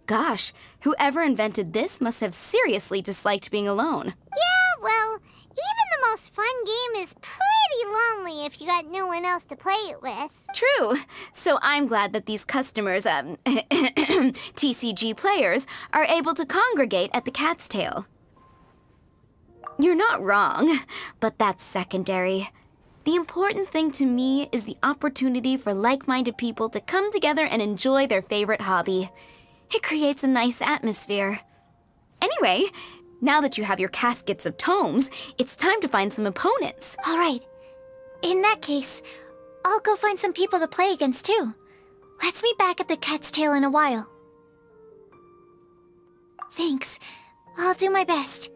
Gosh, whoever invented this must have seriously disliked being alone. Yeah, well, even the most fun game is pretty lonely if you got no one else to play it with. True. So I'm glad that these customers, TCG players, are able to congregate at the Cat's Tail. You're not wrong, but that's secondary. The important thing to me is the opportunity for like-minded people to come together and enjoy their favorite hobby. It creates a nice atmosphere. Anyway, now that you have your caskets of tomes, it's time to find some opponents. All right. In that case, I'll go find some people to play against too. Let's meet back at the Cat's Tail in a while. Thanks. I'll do my best.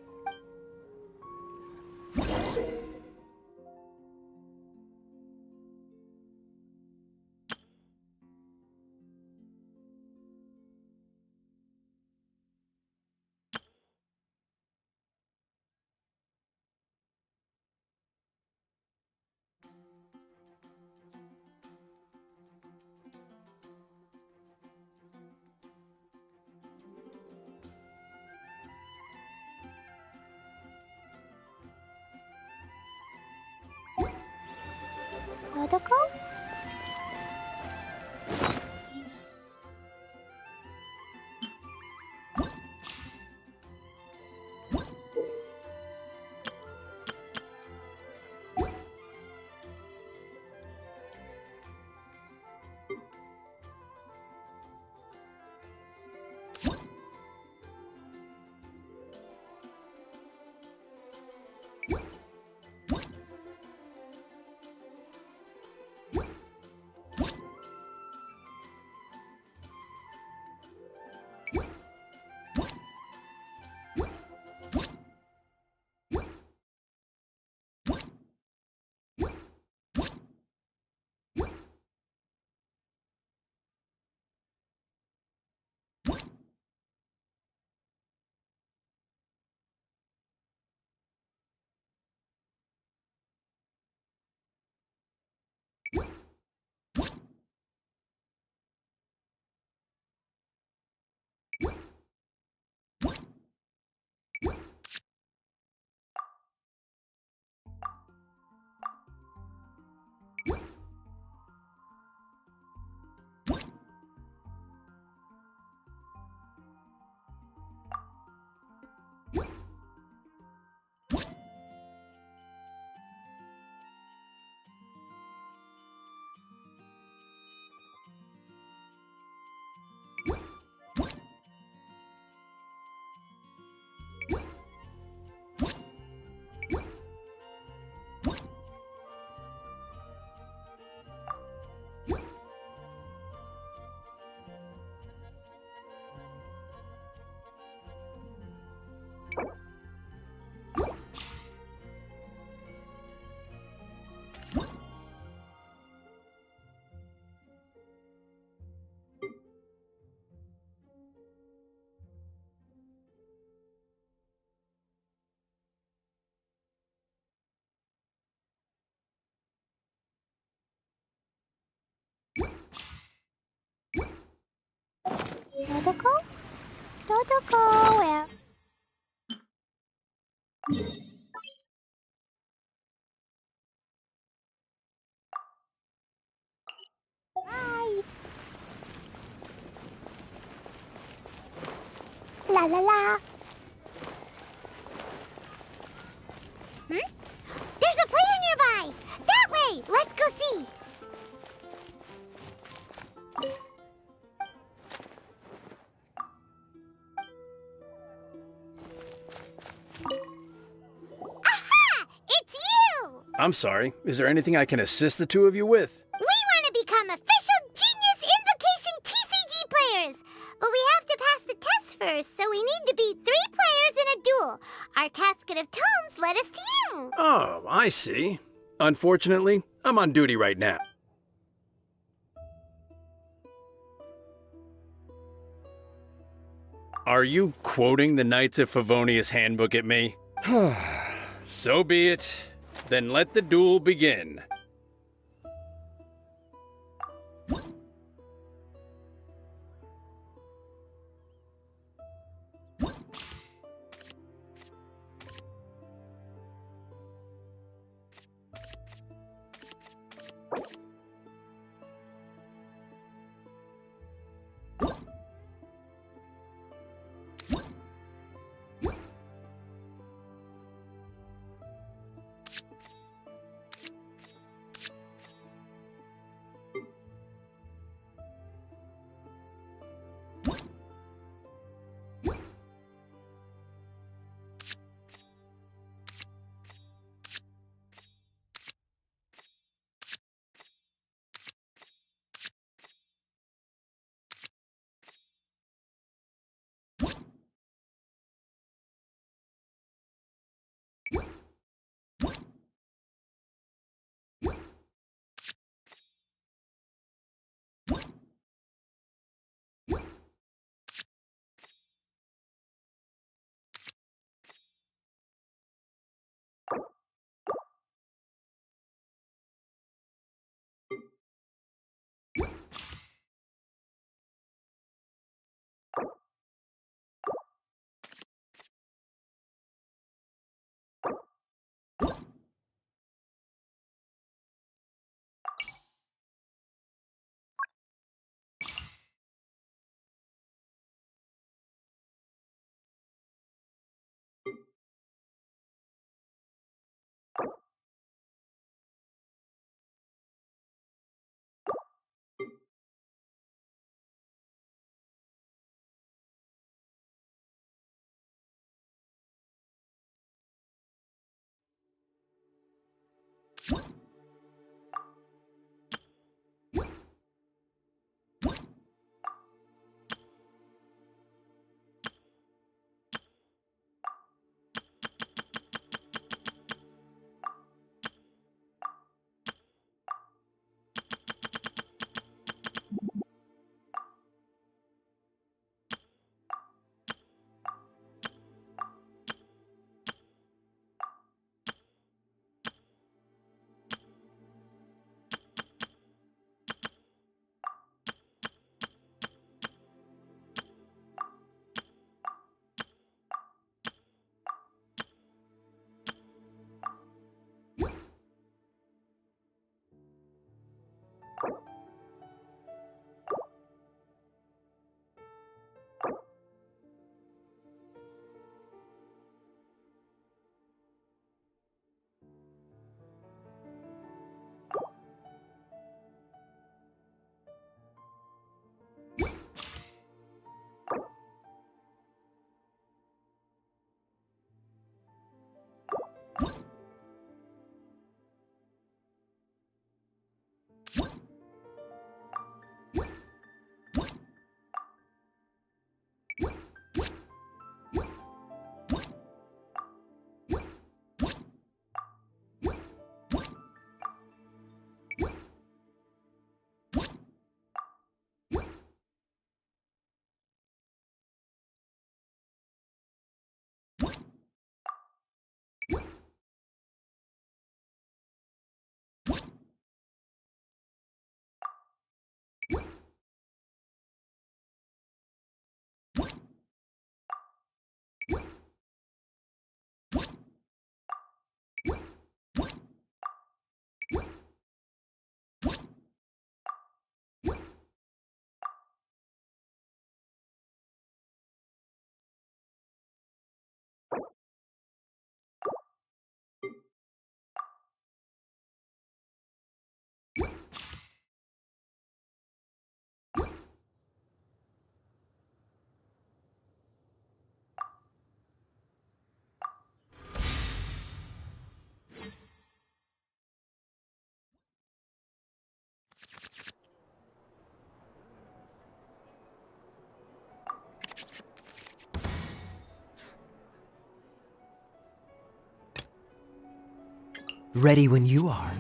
어디고? 어디고? 어디고? Where? Hi. La la la. There's a player nearby! That way! Let's go see! Aha! It's you! I'm sorry. Is there anything I can assist the two of you with? We want to become official Genius Invocation TCG players! But we have to pass the test first, so we need to beat 3 players in a duel. Our Casket of Tomes led us to you! Oh, I see. Unfortunately, I'm on duty right now. Are you quoting the Knights of Favonius handbook at me? So be it. Then let the duel begin. Ready when you are.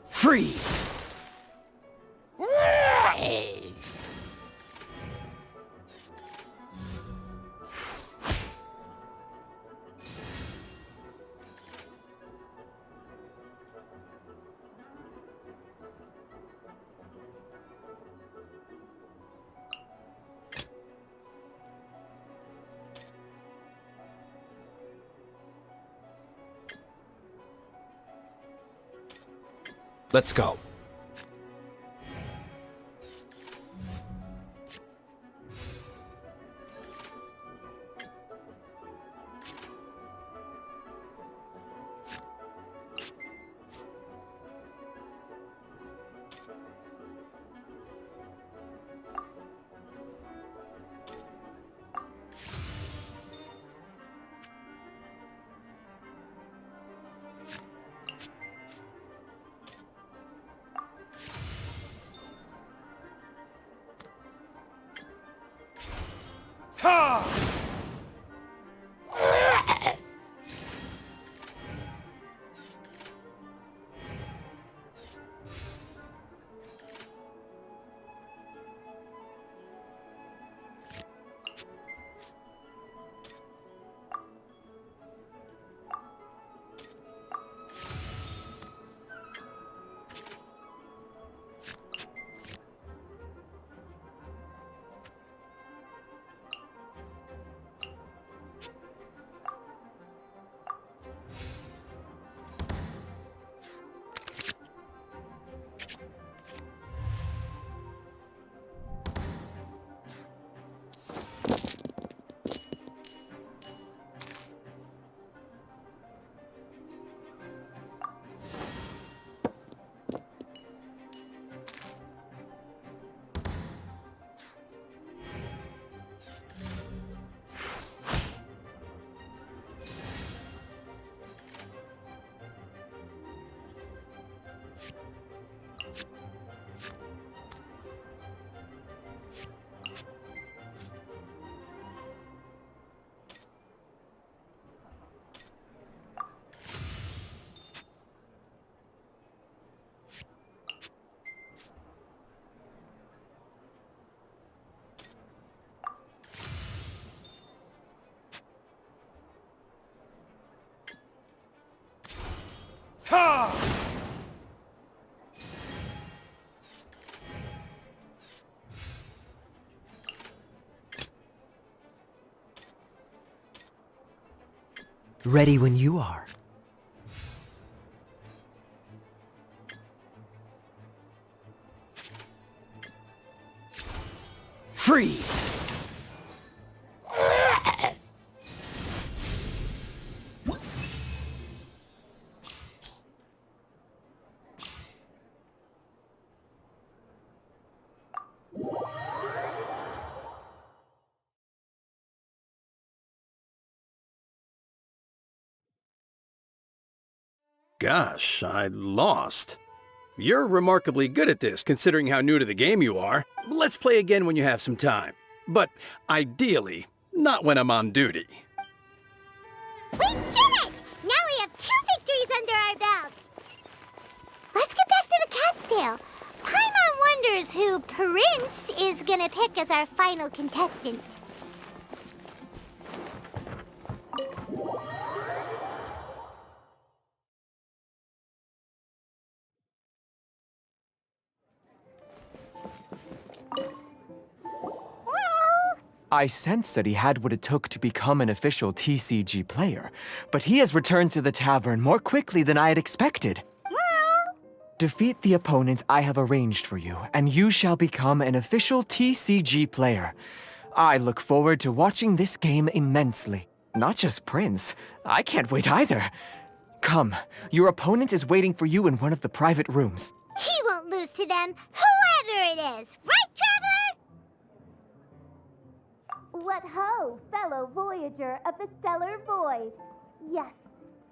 Freeze! Let's go. Ready when you are. Freeze! Gosh, I lost. You're remarkably good at this, considering how new to the game you are. Let's play again when you have some time. But ideally, not when I'm on duty. We did it! Now we have 2 victories under our belt. Let's get back to the cat's tail. Paimon wonders who Prince is gonna pick as our final contestant. I sensed that he had what it took to become an official TCG player, but he has returned to the tavern more quickly than I had expected. Defeat the opponent I have arranged for you, and you shall become an official TCG player. I look forward to watching this game immensely. Not just Prince. I can't wait either. Come, your opponent is waiting for you in one of the private rooms. He won't lose to them, whoever it is. Right, Traveler? What ho, fellow voyager of the stellar void. Yes,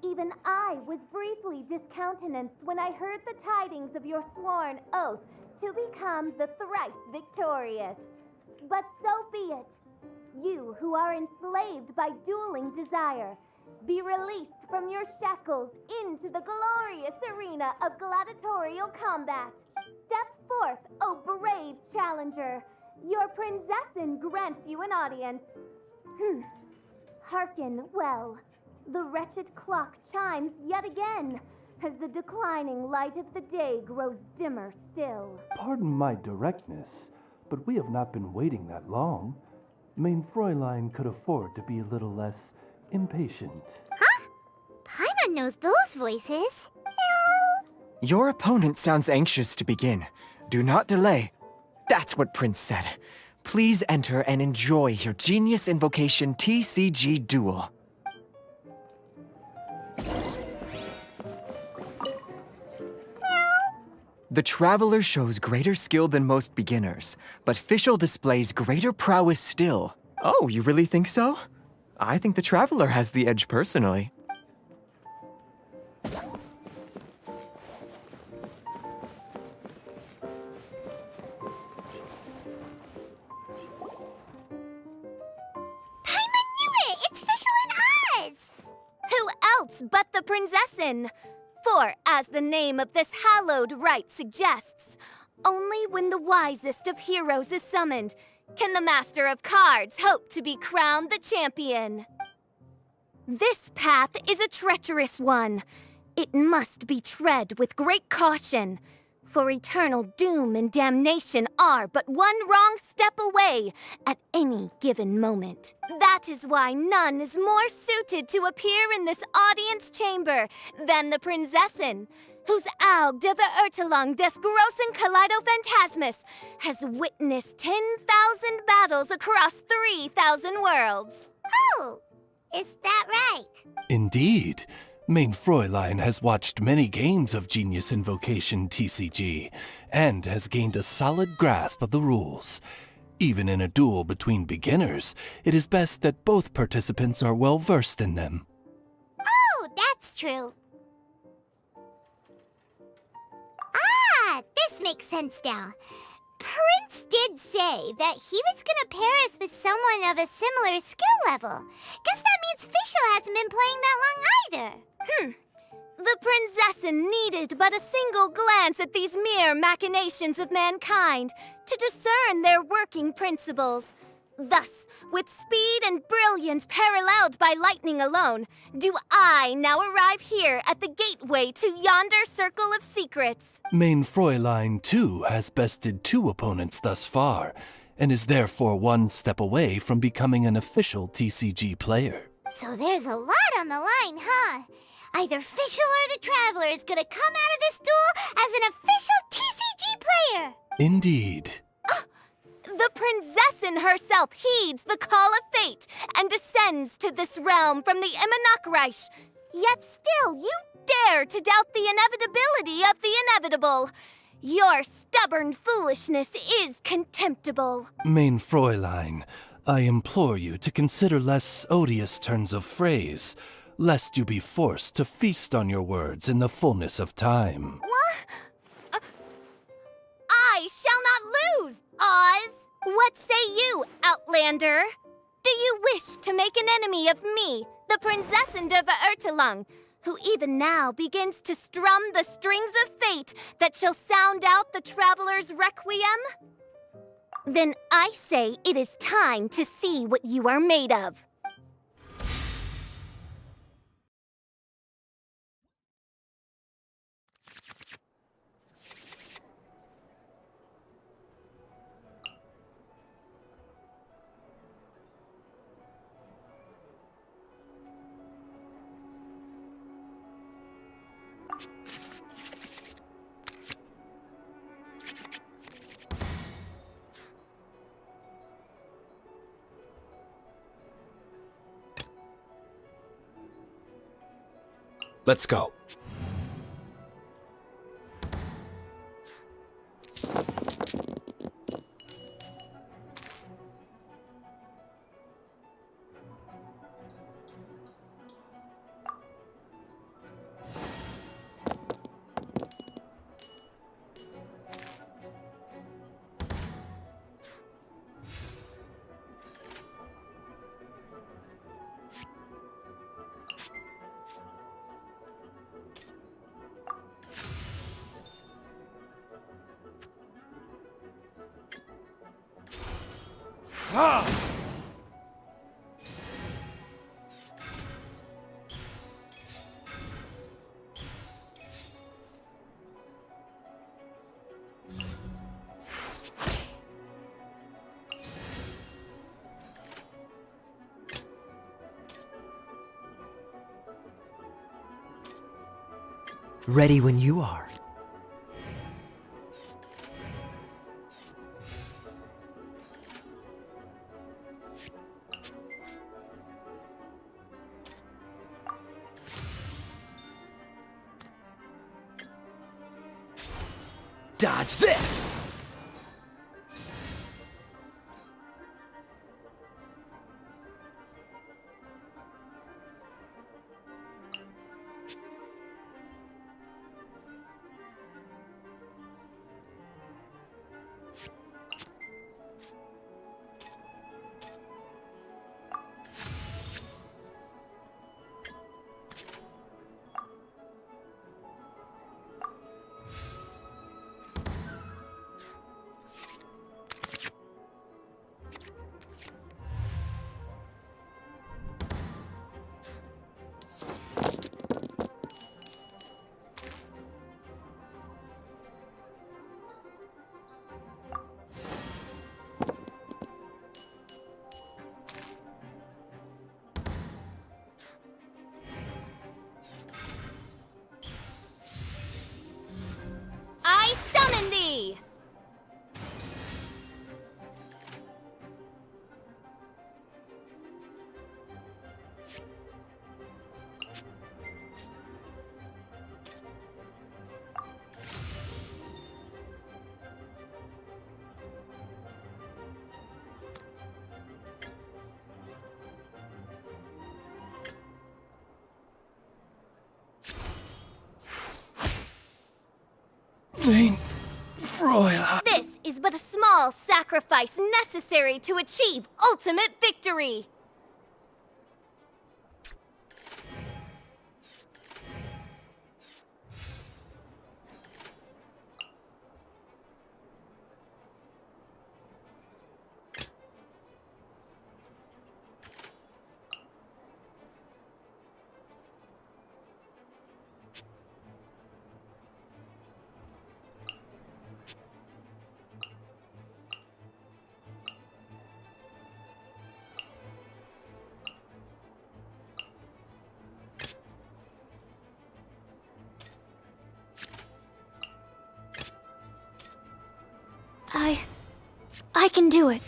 even I was briefly discountenanced when I heard the tidings of your sworn oath to become the thrice victorious. But so be it. You who are enslaved by dueling desire, be released from your shackles into the glorious arena of gladiatorial combat. Step forth, O brave challenger. Your princessin grants you an audience. Hearken well. The wretched clock chimes yet again, as the declining light of the day grows dimmer still. Pardon my directness, but we have not been waiting that long. Mein Fräulein could afford to be a little less impatient. Huh? Paimon knows those voices. Your opponent sounds anxious to begin. Do not delay. That's what Prince said. Please enter and enjoy your Genius Invocation TCG duel. The Traveler shows greater skill than most beginners, but Fischl displays greater prowess still. Oh, you really think so? I think the Traveler has the edge personally. Paimon knew it! It's Fischl and Oz! Who else but the princessin? For, as the name of this hallowed rite suggests, only when the wisest of heroes is summoned can the master of cards hope to be crowned the champion. This path is a treacherous one. It must be tread with great caution, for eternal doom and damnation are but one wrong step away at any given moment. That is why none is more suited to appear in this audience chamber than the princessin, whose Aug de Verurtelung des großen Kaleido-Phantasmus has witnessed 10,000 battles across 3,000 worlds. Oh, is that right? Indeed. Mein Fräulein has watched many games of Genius Invocation TCG, and has gained a solid grasp of the rules. Even in a duel between beginners, it is best that both participants are well versed in them. Oh, that's true. Ah, this makes sense now. Prince did say that he was gonna pair us with someone of a similar skill level. Guess that means Fischl hasn't been playing that long either. The princessin needed but a single glance at these mere machinations of mankind to discern their working principles. Thus, with speed and brilliance paralleled by lightning alone, do I now arrive here at the gateway to yonder circle of secrets. Mein Fräulein, too, has bested 2 opponents thus far, and is therefore one step away from becoming an official TCG player. So there's a lot on the line, huh? Either Fischl or the Traveler is gonna come out of this duel as an official TCG player! Indeed. The princessin herself heeds the call of fate and descends to this realm from the Immanakreich. Yet still you dare to doubt the inevitability of the inevitable. Your stubborn foolishness is contemptible. Mein Fräulein, I implore you to consider less odious turns of phrase, lest you be forced to feast on your words in the fullness of time. What? I shall not lose, Oz! What say you, Outlander? Do you wish to make an enemy of me, the Princessin de Verurtelung, who even now begins to strum the strings of fate that shall sound out the Traveler's requiem? Then I say it is time to see what you are made of. Let's go. Ready when you are. Dodge this! I summon thee! Main Fräulein. This is but a small sacrifice necessary to achieve ultimate victory! I can do it.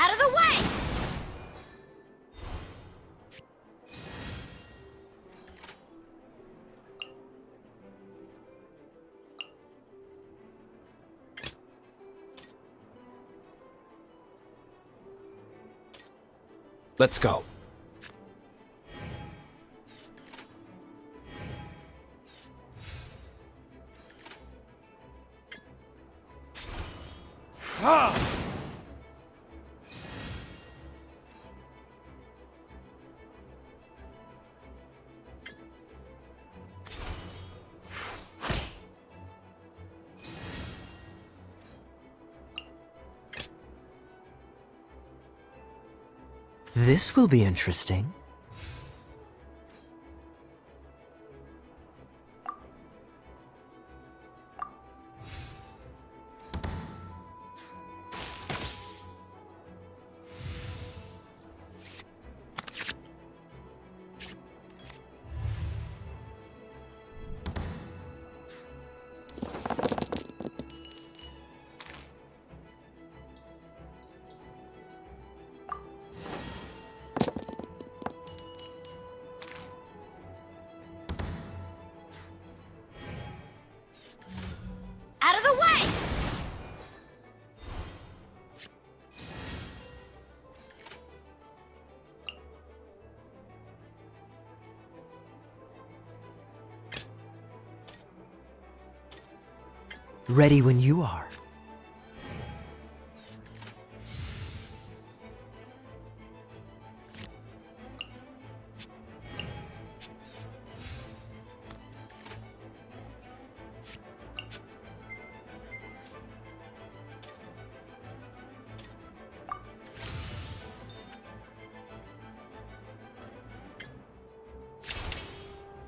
Out of the way! Let's go. This will be interesting. Out of the way! Ready when you are.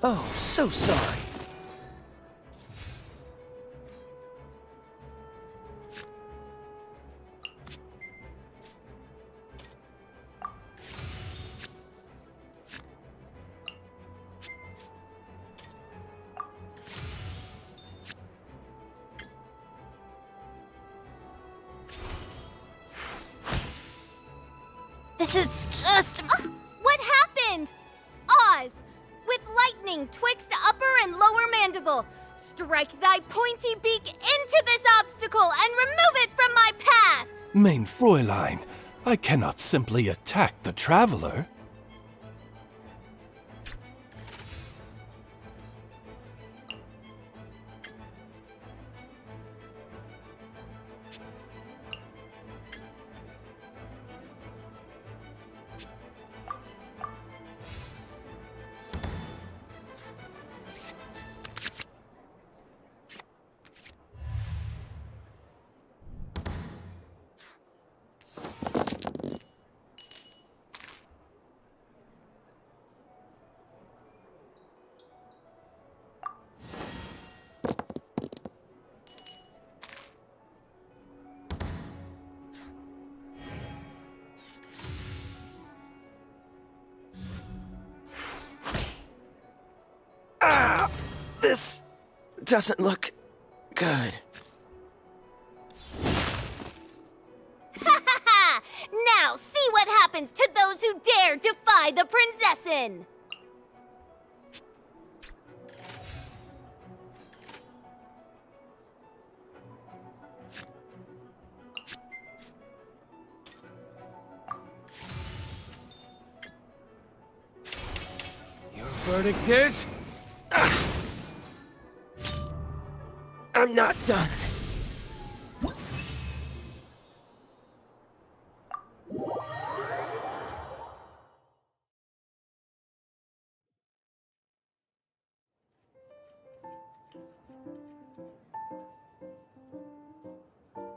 Oh, so sorry. This is just... What happened? Oz! With lightning twixt upper and lower mandible, strike thy pointy beak into this obstacle and remove it from my path! Mein Fräulein, I cannot simply attack the traveler. This doesn't look good. Ha ha ha! Now see what happens to those who dare defy the Prinzessin! Your verdict is... I'm not done.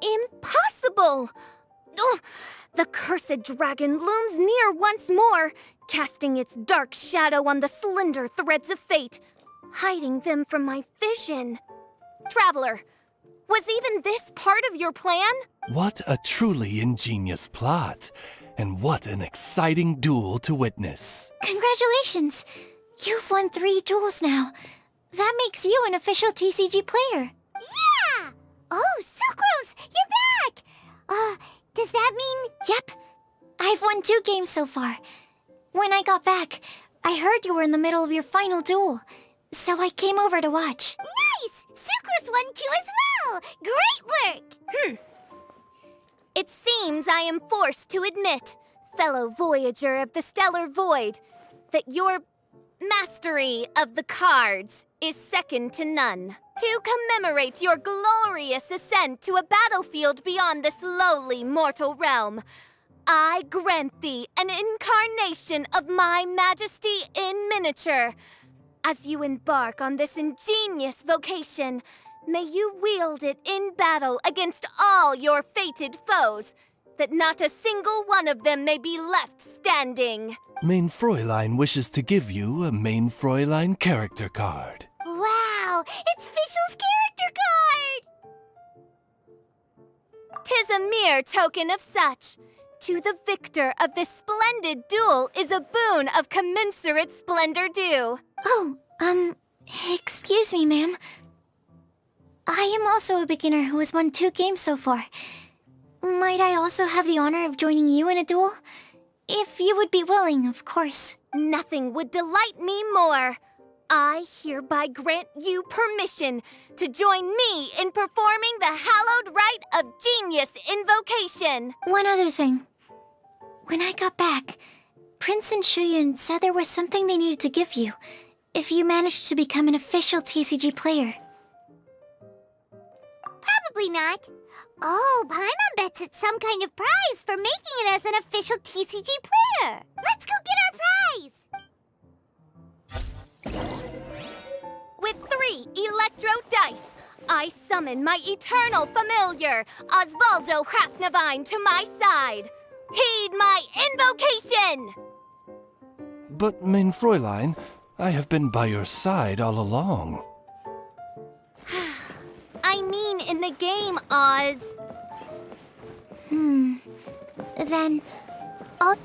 Impossible! Ugh! The cursed dragon looms near once more, casting its dark shadow on the slender threads of fate, hiding them from my vision. Traveler, was even this part of your plan? What a truly ingenious plot, and what an exciting duel to witness. Congratulations! You've won 3 duels now. That makes you an official TCG player. Yeah! Oh, Sucrose, you're back! Does that mean... Yep. I've won 2 games so far. When I got back, I heard you were in the middle of your final duel, so I came over to watch. Nice! Sucrose won too as well! Great work! It seems I am forced to admit, fellow voyager of the stellar void, that your mastery of the cards is second to none. To commemorate your glorious ascent to a battlefield beyond this lowly mortal realm, I grant thee an incarnation of my majesty in miniature. As you embark on this ingenious vocation, may you wield it in battle against all your fated foes, that not a single one of them may be left standing. Main Fräulein wishes to give you a Main Fräulein character card. Wow, it's Fischl's character card! 'Tis a mere token of such. To the victor of this splendid duel is a boon of commensurate splendor due. Oh, excuse me, ma'am. I am also a beginner who has won 2 games so far. Might I also have the honor of joining you in a duel? If you would be willing, of course. Nothing would delight me more. I hereby grant you permission to join me in performing the hallowed rite of genius invocation. One other thing. When I got back, Prince and Shuyan said there was something they needed to give you if you managed to become an official TCG player. Probably not. Oh, Paimon bets it's some kind of prize for making it as an official TCG player. Let's go get our prize! With 3 Electro dice, I summon my eternal familiar, Osvaldo Hrafnavine, to my side. Heed my invocation! But, Main Fräulein, I have been by your side all along. I mean in the game, Oz. Then, I'll...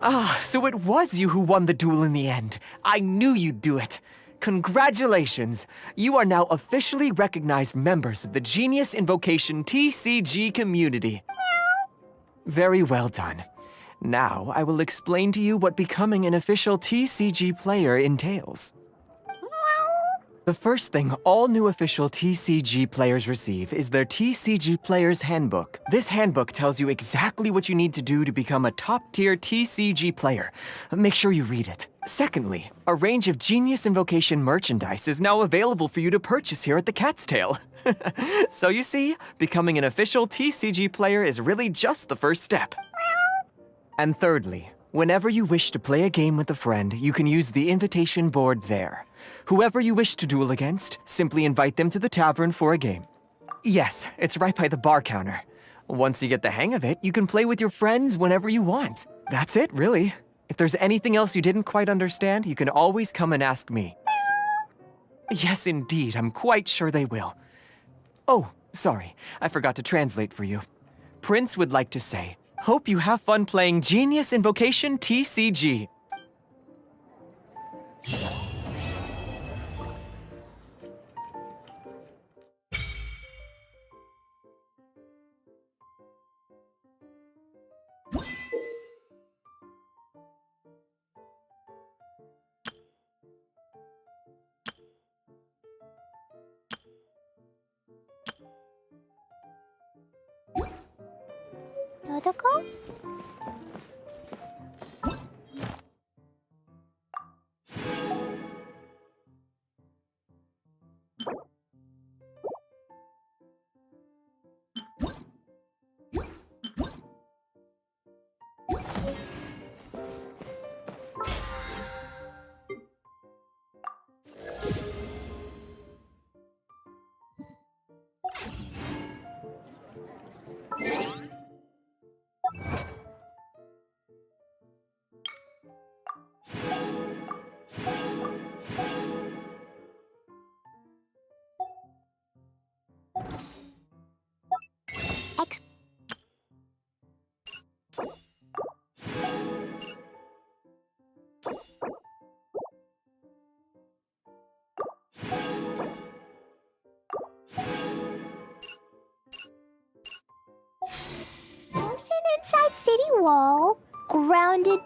Ah, so it was you who won the duel in the end. I knew you'd do it. Congratulations! You are now officially recognized members of the Genius Invocation TCG community. Very well done. Now, I will explain to you what becoming an official TCG player entails. The first thing all new official TCG players receive is their TCG Player's Handbook. This handbook tells you exactly what you need to do to become a top-tier TCG player. Make sure you read it. Secondly, a range of Genius Invocation merchandise is now available for you to purchase here at the Cat's Tail. So you see, becoming an official TCG player is really just the first step. And thirdly, whenever you wish to play a game with a friend, you can use the invitation board there. Whoever you wish to duel against, simply invite them to the tavern for a game. Yes, it's right by the bar counter. Once you get the hang of it, you can play with your friends whenever you want. That's it, really. If there's anything else you didn't quite understand, you can always come and ask me. Yes, indeed, I'm quite sure they will. Oh, sorry, I forgot to translate for you. Prince would like to say, hope you have fun playing Genius Invocation TCG. Dodoko? Inside city wall, grounded.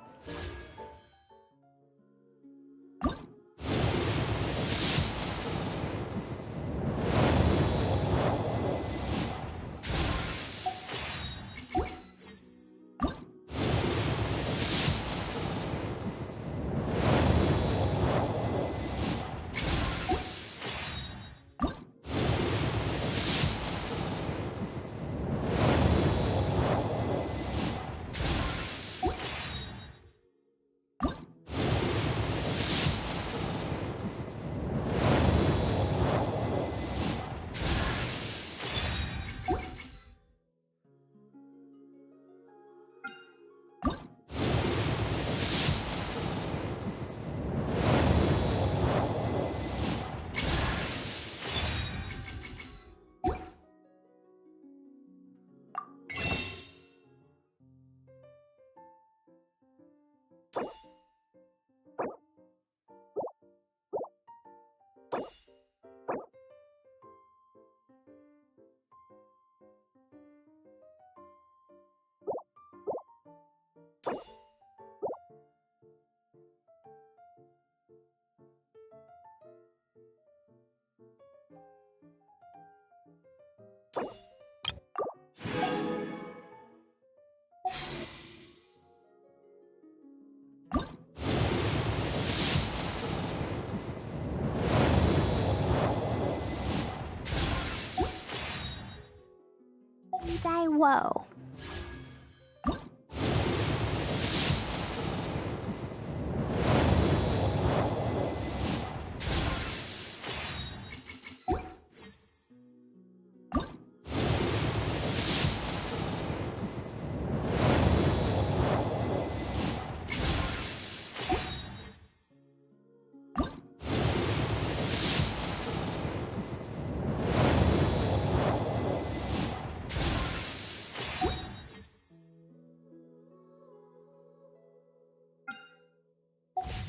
Thy woe.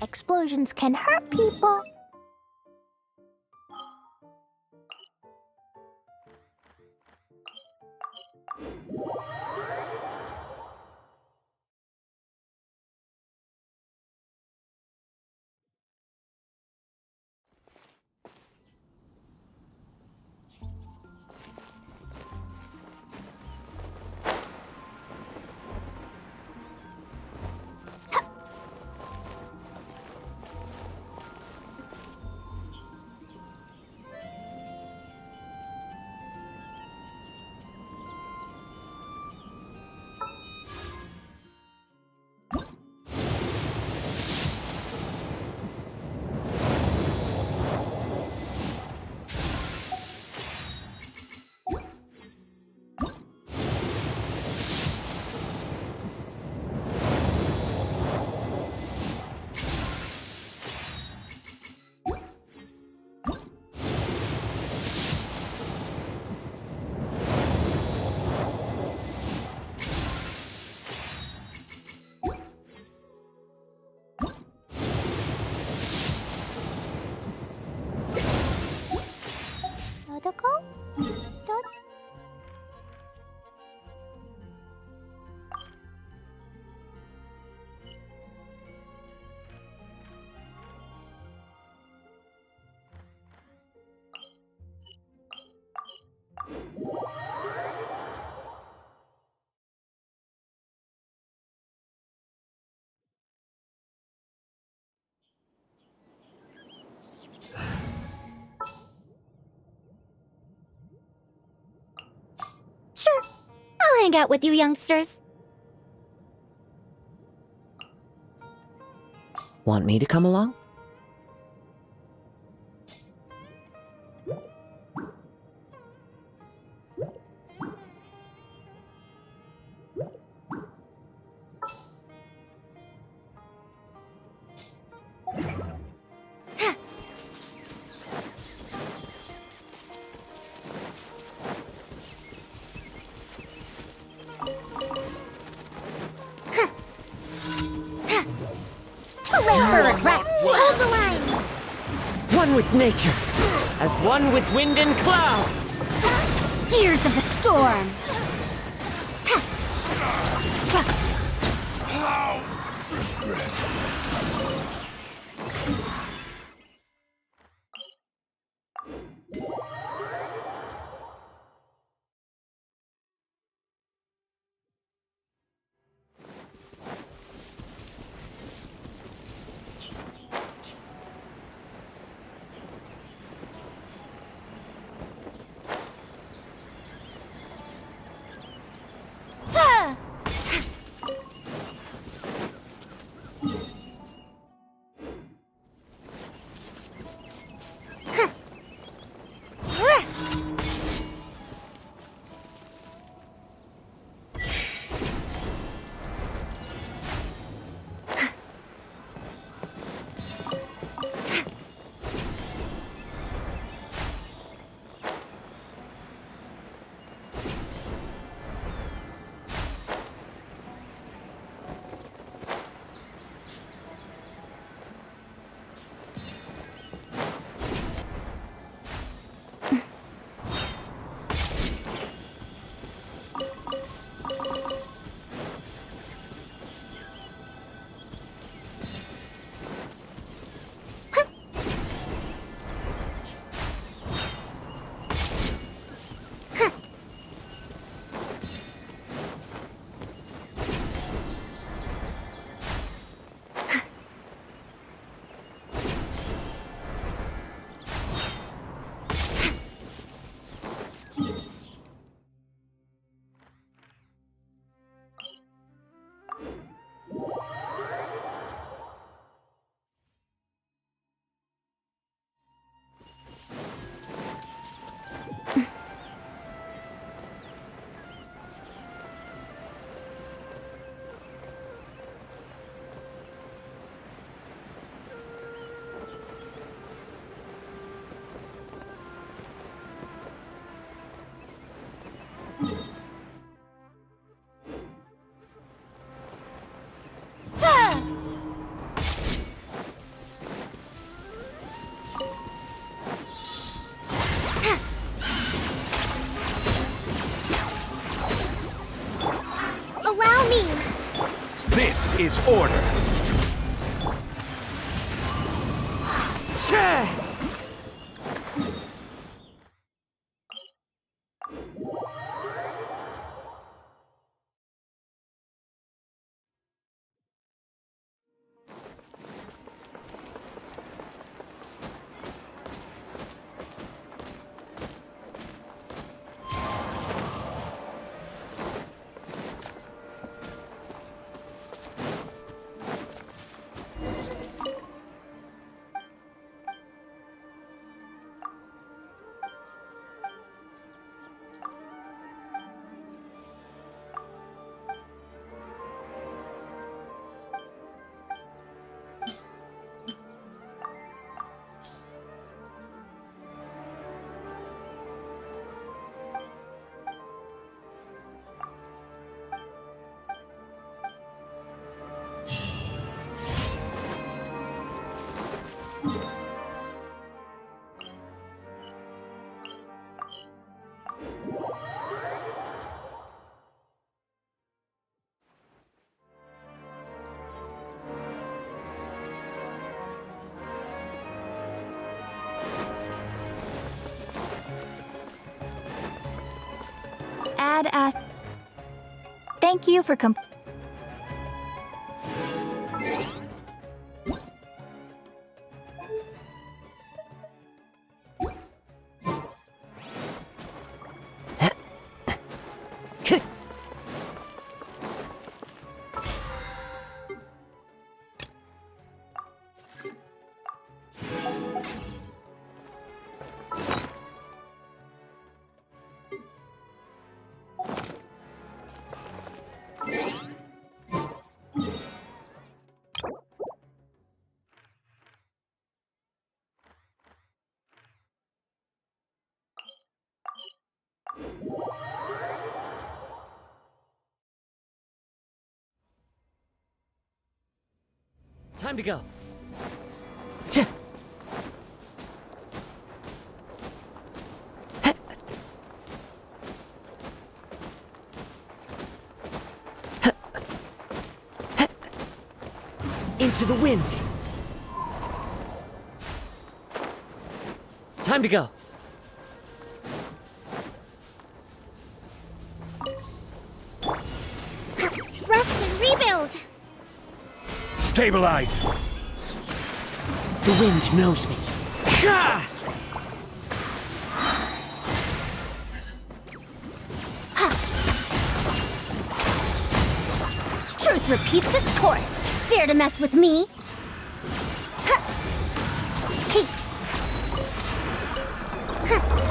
Explosions can hurt people. Protocol? Sure, I'll hang out with you youngsters. Want me to come along? Hold the line! One with nature, as one with wind and cloud! Gears of the storm! This is order. Thank you for Time to go. Into the wind. Time to go. Rest and rebuild! Stabilize! The wind knows me. Truth repeats its course. Dare to mess with me? Huh.